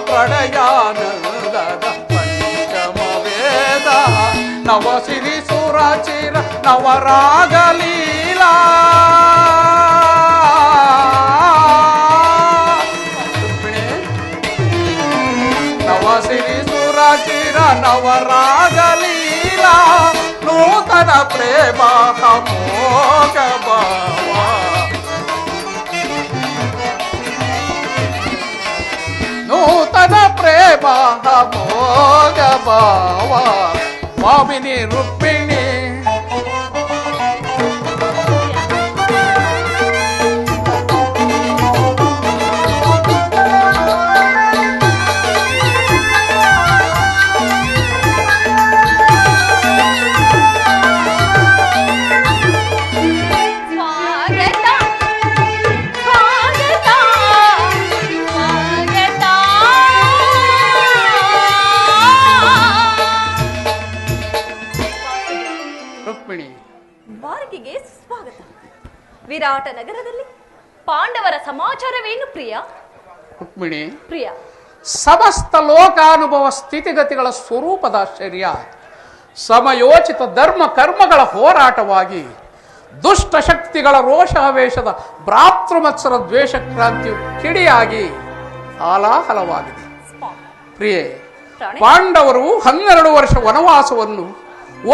S1: ಪ್ರಣಯಾನಂದದ ಪಂಚಮ ವೇದ ನವ ಸಿರಿ ಸುರಚಿರ ನವರಾಗ ಲೀಲಾ ನವ ಸಿರಿ ಸುರಚಿರ ನವರಾಗ ಲೀಲಾ ನೂತನ ಪ್ರೇಮ ಮೋಗ ಭಾವ ನೂತನ ಪ್ರೇಮ ಮೋಗ ಭಾವ ಮಾಮಿನಿ ರುಕ್ಮಿಣಿ
S4: ಬಾರಕಿಗೆ ಸ್ವಾಗತ. ವಿರಾಟ ನಗರದಲ್ಲಿ ಪಾಂಡವರ ಸಮಾಚಾರವೇನು ಪ್ರಿಯ?
S1: ರುಕ್ಮಿಣಿ,
S4: ಪ್ರಿಯ,
S1: ಸಮಸ್ತ ಲೋಕಾನುಭವ ಸ್ಥಿತಿಗತಿಗಳ ಸ್ವರೂಪದಾಶ್ಚರ್ಯ ಸಮಯೋಚಿತ ಧರ್ಮ ಕರ್ಮಗಳ ಹೋರಾಟವಾಗಿ ದುಷ್ಟ ಶಕ್ತಿಗಳ ರೋಷಾವೇಶದ ಭ್ರಾತೃಮತ್ಸರ ದ್ವೇಷ ಕ್ರಾಂತಿಯು ಕಿಡಿಯಾಗಿ ಹಾಲಾಹಲವಾಗಿದೆ. ಪ್ರಿಯೆ, ಪಾಂಡವರು 12 ವರ್ಷ ವನವಾಸವನ್ನು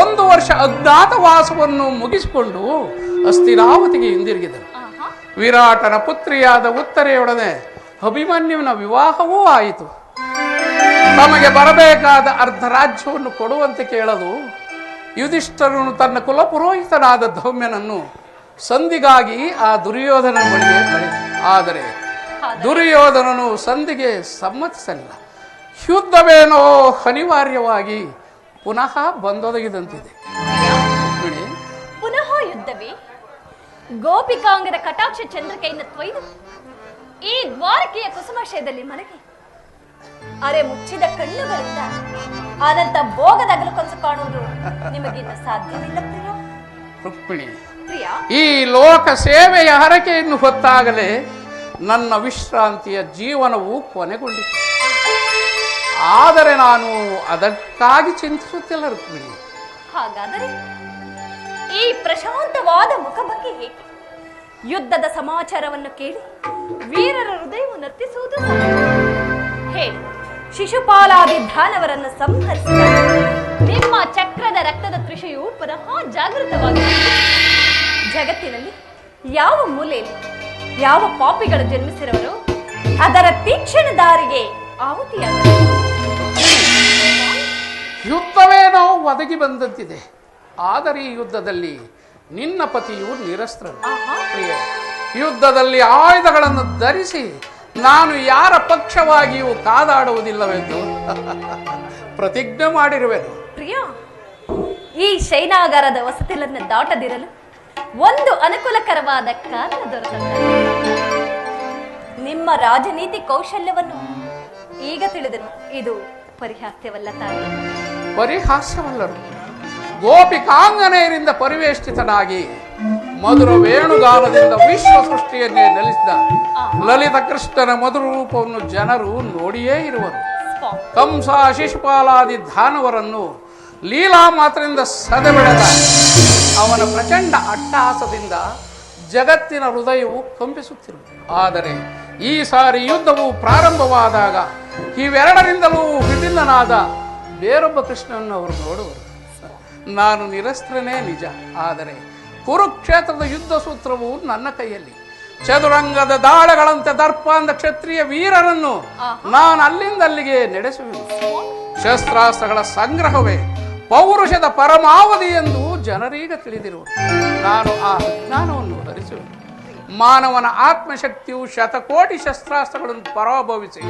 S1: 1 ವರ್ಷ ಅಜ್ಞಾತವಾಸವನ್ನು ಮುಗಿಸಿಕೊಂಡು ಹಸ್ತಿನಾವತಿಗೆ ಹಿಂದಿರುಗಿದರು. ವಿರಾಟನ ಪುತ್ರಿಯಾದ ಉತ್ತರೆಯೊಡನೆ ಅಭಿಮನ್ಯುವಿನ ವಿವಾಹವೂ ಆಯಿತು. ತಮಗೆ ಬರಬೇಕಾದ ಅರ್ಧ ರಾಜ್ಯವನ್ನು ಕೊಡುವಂತೆ ಕೇಳಲು ಯುಧಿಷ್ಠರನು ತನ್ನ ಕುಲಪುರೋಹಿತನಾದ ಧೌಮ್ಯನನ್ನು ಸಂಧಿಗಾಗಿ ಆ ದುರ್ಯೋಧನ ಬಳಿಗೆ ಕಳಿಸಿದ. ಆದರೆ ದುರ್ಯೋಧನನು ಸಂಧಿಗೆ ಸಮ್ಮತಿಸಲಿಲ್ಲ. ಯುದ್ಧವೇನೋ ಅನಿವಾರ್ಯವಾಗಿ ಪುನಃ ಬಂದೊದಗಿದಂತಿದೆ.
S4: ಪುನಃ ಯುದ್ಧವೇ? ಗೋಪಿಕಾಂಗದ ಕಟಾಕ್ಷ ಚಂದ್ರಿಕೆಯನ್ನು ತೊಯ್ದು ಈ ದ್ವಾರಕೆಯ ಕುಸುಮಾಶಯದಲ್ಲಿ ಮಲಗಿ ಅರೆ ಮುಚ್ಚಿದ ಕಣ್ಣುಗಳಿಂದ ಅನಂತ ಭೋಗದಗಲು ಕನಸು ಕಾಣುವುದು ನಿಮಗಿನ್ನ ಸಾಧ್ಯವಿಲ್ಲ ಪ್ರಿಯ.
S1: ರುಕ್ಮಿಣಿ,
S4: ಪ್ರಿಯ,
S1: ಈ ಲೋಕ ಸೇವೆಯ ಹರಕೆಯನ್ನು ಹೊತ್ತಾಗಲೇ ನನ್ನ ವಿಶ್ರಾಂತಿಯ ಜೀವನವು ಕೊನೆಗೊಂಡಿತು. ಆದರೆ ನಾನು ಅದಕ್ಕಾಗಿ ಚಿಂತಿಸುತ್ತಿಲ್ಲ ರುಕ್ಮಿಣಿ.
S4: ಹಾಗಾದರೆ ಈ ಪ್ರಶಾಂತವಾದ ಮುಖಭಂಗಿ ಹೇಗೆ? ಯುದ್ಧದ ಸಮಾಚಾರವನ್ನು ಕೇಳಿ ವೀರರ ಹೃದಯವು ನರ್ತಿಸುವುದು ಹೇಳಿ. ಶಿಶುಪಾಲಾದಿ ದಾನವರನ್ನು ಸಂಹರಿಸಿದ ನಿಮ್ಮ ಚಕ್ರದ ರಕ್ತದ ತೃಷೆಯು ಪುನಃ ಜಾಗೃತವಾಗಿದೆ. ಜಗತ್ತಿನಲ್ಲಿ ಯಾವ ಮೂಲೆಯಲ್ಲಿ ಯಾವ ಪಾಪಿಗಳು ಜನ್ಮಿಸಿರುವರೋ ಅದರ ತೀಕ್ಷ್ಣ ದಾರಿಗೆ ಆಹುತಿಯಾಗಿದೆ.
S1: ಯುದ್ಧವೇನೋ ಒದಗಿ ಬಂದಂತಿದೆ. ಆದರೆ ಈ ಯುದ್ಧದಲ್ಲಿ ನಿನ್ನ ಪತಿಯು ನಿರಸ್ತ್ರನು. ಪ್ರಿಯ, ಯುದ್ಧದಲ್ಲಿ ಆಯುಧಗಳನ್ನು ಧರಿಸಿ ನಾನು ಯಾರ ಪಕ್ಷವಾಗಿಯೂ ಕಾದಾಡುವುದಿಲ್ಲವೆಂದು ಪ್ರತಿಜ್ಞೆ ಮಾಡಿರುವೆನು.
S4: ಪ್ರಿಯ, ಈ ಶೈನಾಗಾರದ ವಸತಿಗಳನ್ನು ದಾಟದಿರಲು ಒಂದು ಅನುಕೂಲಕರವಾದ ಕಾರಣ ದೊರೆತಂತ. ನಿಮ್ಮ ರಾಜನೀತಿ ಕೌಶಲ್ಯವನ್ನು ಈಗ ತಿಳಿದನು. ಇದು ಪರಿಹಾಸ್ಯವಲ್ಲ ತಾಯಿ.
S1: ಪರಿಹಾಸ್ಯವಲ್ಲರು. ಗೋಪಿಕಾಂಗನೆಯರಿಂದ ಪರಿವೇಷ್ಟಿತನಾಗಿ ಮಧುರ ವೇಣುಗಾನದಿಂದ ವಿಶ್ವ ಸೃಷ್ಟಿಯನ್ನೇ ನೆಲೆಸಿದ ಲಲಿತ ಕೃಷ್ಣನ ಮಧುರ ರೂಪವನ್ನು ಜನರು ನೋಡಿಯೇ ಇರುವರು. ಕಂಸ ಶಿಶುಪಾಲಾದಿ ದಾನವರನ್ನು ಲೀಲಾ ಮಾತ್ರದಿಂದ ಸದೆಬೆಳೆದ ಅವನ ಪ್ರಚಂಡ ಅಟ್ಟಹಾಸದಿಂದ ಜಗತ್ತಿನ ಹೃದಯವು ಕಂಪಿಸುತ್ತಿರುವುದು. ಆದರೆ ಈ ಸಾರಿ ಯುದ್ಧವು ಪ್ರಾರಂಭವಾದಾಗ ಇವೆರಡರಿಂದಲೂ ವಿಭಿನ್ನನಾದ ಬೇರೊಬ್ಬ ಕೃಷ್ಣನನ್ನು ಅವರು ನೋಡುವರು. ನಾನು ನಿರಸ್ತ್ರನೇ ನಿಜ, ಆದರೆ ಕುರುಕ್ಷೇತ್ರದ ಯುದ್ಧ ಸೂತ್ರವು ನನ್ನ ಕೈಯಲ್ಲಿ. ಚದುರಂಗದ ದಾಳಗಳಂತೆ ದರ್ಪಾಂಧ ಕ್ಷತ್ರಿಯ ವೀರರನ್ನು ನಾನು ಅಲ್ಲಿಂದ ಅಲ್ಲಿಗೆ ನಡೆಸುವೆನು. ಶಸ್ತ್ರಾಸ್ತ್ರಗಳ ಸಂಗ್ರಹವೇ ಪೌರುಷದ ಪರಮಾವಧಿ ಎಂದು ಜನರೀಗ ತಿಳಿದಿರುವುದು. ನಾನು ಆ ಜ್ಞಾನವನ್ನು ಹರಿಸುವೆನು. ಮಾನವನ ಆತ್ಮಶಕ್ತಿಯು ಶತಕೋಟಿ ಶಸ್ತ್ರಾಸ್ತ್ರಗಳನ್ನು ಪರಾಭವಿಸಿ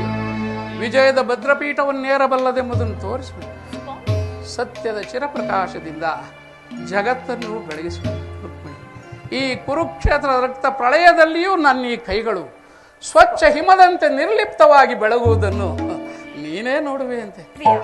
S1: ವಿಜಯದ ಭದ್ರಪೀಠವನ್ನೇರಬಲ್ಲದೆಂಬುದನ್ನು ತೋರಿಸುವೆನು. ಸತ್ಯದ ಚಿರಪ್ರಕಾಶದಿಂದ ಜಗತ್ತನ್ನು ಬೆಳಗಿಸುವೆನು. ಈ ಕುರುಕ್ಷೇತ್ರ ರಕ್ತ ಪ್ರಳಯದಲ್ಲಿಯೂ ನನ್ನ ಈ ಕೈಗಳು ಸ್ವಚ್ಛ ಹಿಮದಂತೆ ನಿರ್ಲಿಪ್ತವಾಗಿ ಬೆಳಗುವುದನ್ನು ನೀನೇ ನೋಡುವೆಯಂತೆ.
S4: ಪ್ರಿಯ,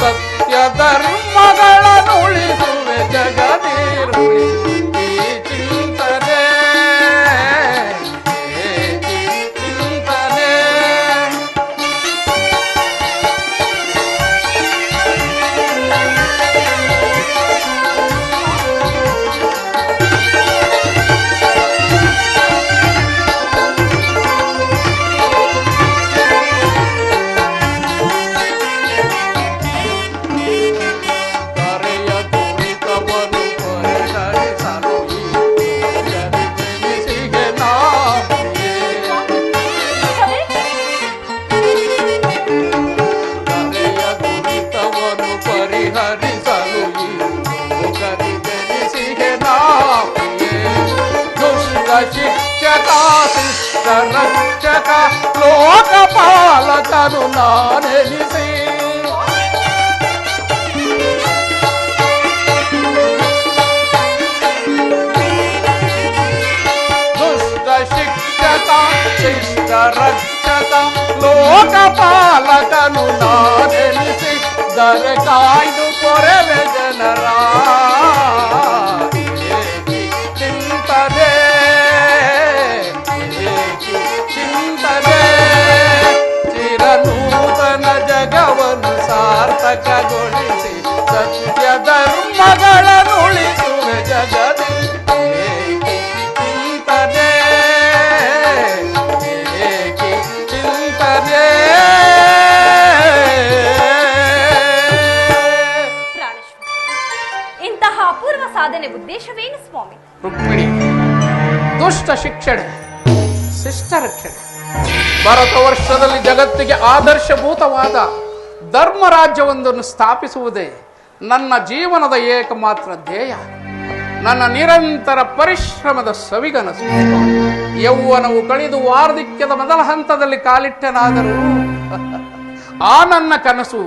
S1: ಸತ್ಯ ಧರ್ಮಗಳನ್ನು ಉಳಿಸುವೆ ಜಗದೀರುಳಿ ಚಿಂತನೆ ಚಿಂತನೆ. ಶಿಕ್ಷಕ ಶಿಷ್ಟ ರಕ್ಷಕ ಲೋಕಪಾಲಕನು ನಾನೆನಿಸಿ ದುಷ್ಟ ಶಿಕ್ಷಕ ಶಿಷ್ಟ ರಕ್ಷಕ ಲೋಕಪಾಲಕನು ನಾನೆನಿಸಿ ದರೆ ಕಾಯ್ದು ಕೊರವೆ ಜನರ ಚಿಂತನೆ ಚಿಂತನೆ. ಚಿರನೂತನ ಜಗವನ್ನು ಸಾರ್ಥಕಗೊಳಿಸಿ ಸತ್ಯ ಧರ್ಮಗಳನ್ನು ಉಳಿಸುವೆ ಜಗದಿ ಚಿಂತನೆ ಚಿಂತನೆ.
S4: ಇಂತಹ ಅಪೂರ್ವ ಸಾಧನೆ ಉದ್ದೇಶವೇನು ಸ್ವಾಮಿ?
S1: ರುಕ್ಮಿಣಿ, ದುಷ್ಟ ಶಿಕ್ಷಣೆ ಶಿಷ್ಟ ರಕ್ಷಣೆ. ಭಾರತ ವರ್ಷದಲ್ಲಿ ಜಗತ್ತಿಗೆ ಆದರ್ಶಭೂತವಾದ ಧರ್ಮ ರಾಜ್ಯವೊಂದನ್ನು ಸ್ಥಾಪಿಸುವುದೇ ನನ್ನ ಜೀವನದ ಏಕಮಾತ್ರ ಧ್ಯೇಯ. ನನ್ನ ನಿರಂತರ ಪರಿಶ್ರಮದ ಸವಿಗನಸು. ಯೌವನವು ಕಳೆದು ವಾರ್ಧಕ್ಯದ ಮೊದಲ ಹಂತದಲ್ಲಿ ಕಾಲಿಟ್ಟನಾದರೂ ಆ ನನ್ನ ಕನಸು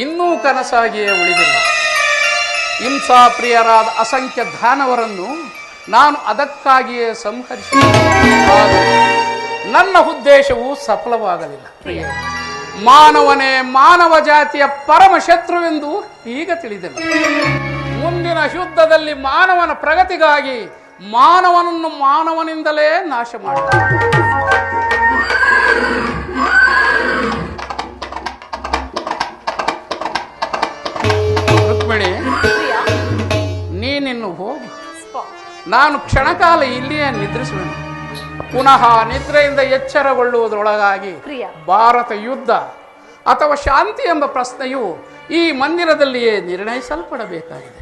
S1: ಇನ್ನೂ ಕನಸಾಗಿಯೇ ಉಳಿದಿಲ್ಲ. ಹಿಂಸಾಪ್ರಿಯರಾದ ಅಸಂಖ್ಯ ದಾನವರನ್ನು ನಾನು ಅದಕ್ಕಾಗಿಯೇ ಸಂಹರಿಸಿದೆ. ಆದರೆ ನನ್ನ ಉದ್ದೇಶವು ಸಫಲವಾಗಲಿಲ್ಲ. ಪ್ರಿಯ, ಮಾನವನೇ ಮಾನವ ಜಾತಿಯ ಪರಮ ಶತ್ರುವೆಂದು ಈಗ ತಿಳಿದೆನು. ಮುಂದಿನ ಯುದ್ಧದಲ್ಲಿ ಮಾನವನ ಪ್ರಗತಿಗಾಗಿ ಮಾನವನನ್ನು ಮಾನವನಿಂದಲೇ ನಾಶ ಮಾಡಿದ. ರುಕ್ಮಿಣಿ, ನೀನಿನ್ನು ಹೋಗು. ನಾನು ಕ್ಷಣಕಾಲ ಇಲ್ಲಿಯೇ ನಿದ್ರಿಸುವೆನು. ಪುನಃ ನಿದ್ರೆಯಿಂದ ಎಚ್ಚರಗೊಳ್ಳುವುದರೊಳಗಾಗಿ ಭಾರತ ಯುದ್ಧ ಅಥವಾ ಶಾಂತಿ ಎಂಬ ಪ್ರಶ್ನೆಯು ಈ ಮಂದಿರದಲ್ಲಿಯೇ ನಿರ್ಣಯಿಸಲ್ಪಡಬೇಕಾಗಿದೆ.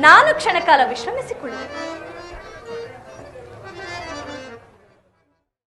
S4: ನಾನು ಕ್ಷಣಕಾಲ ವಿಶ್ರಮಿಸಿಕೊಳ್ಳುವೆ.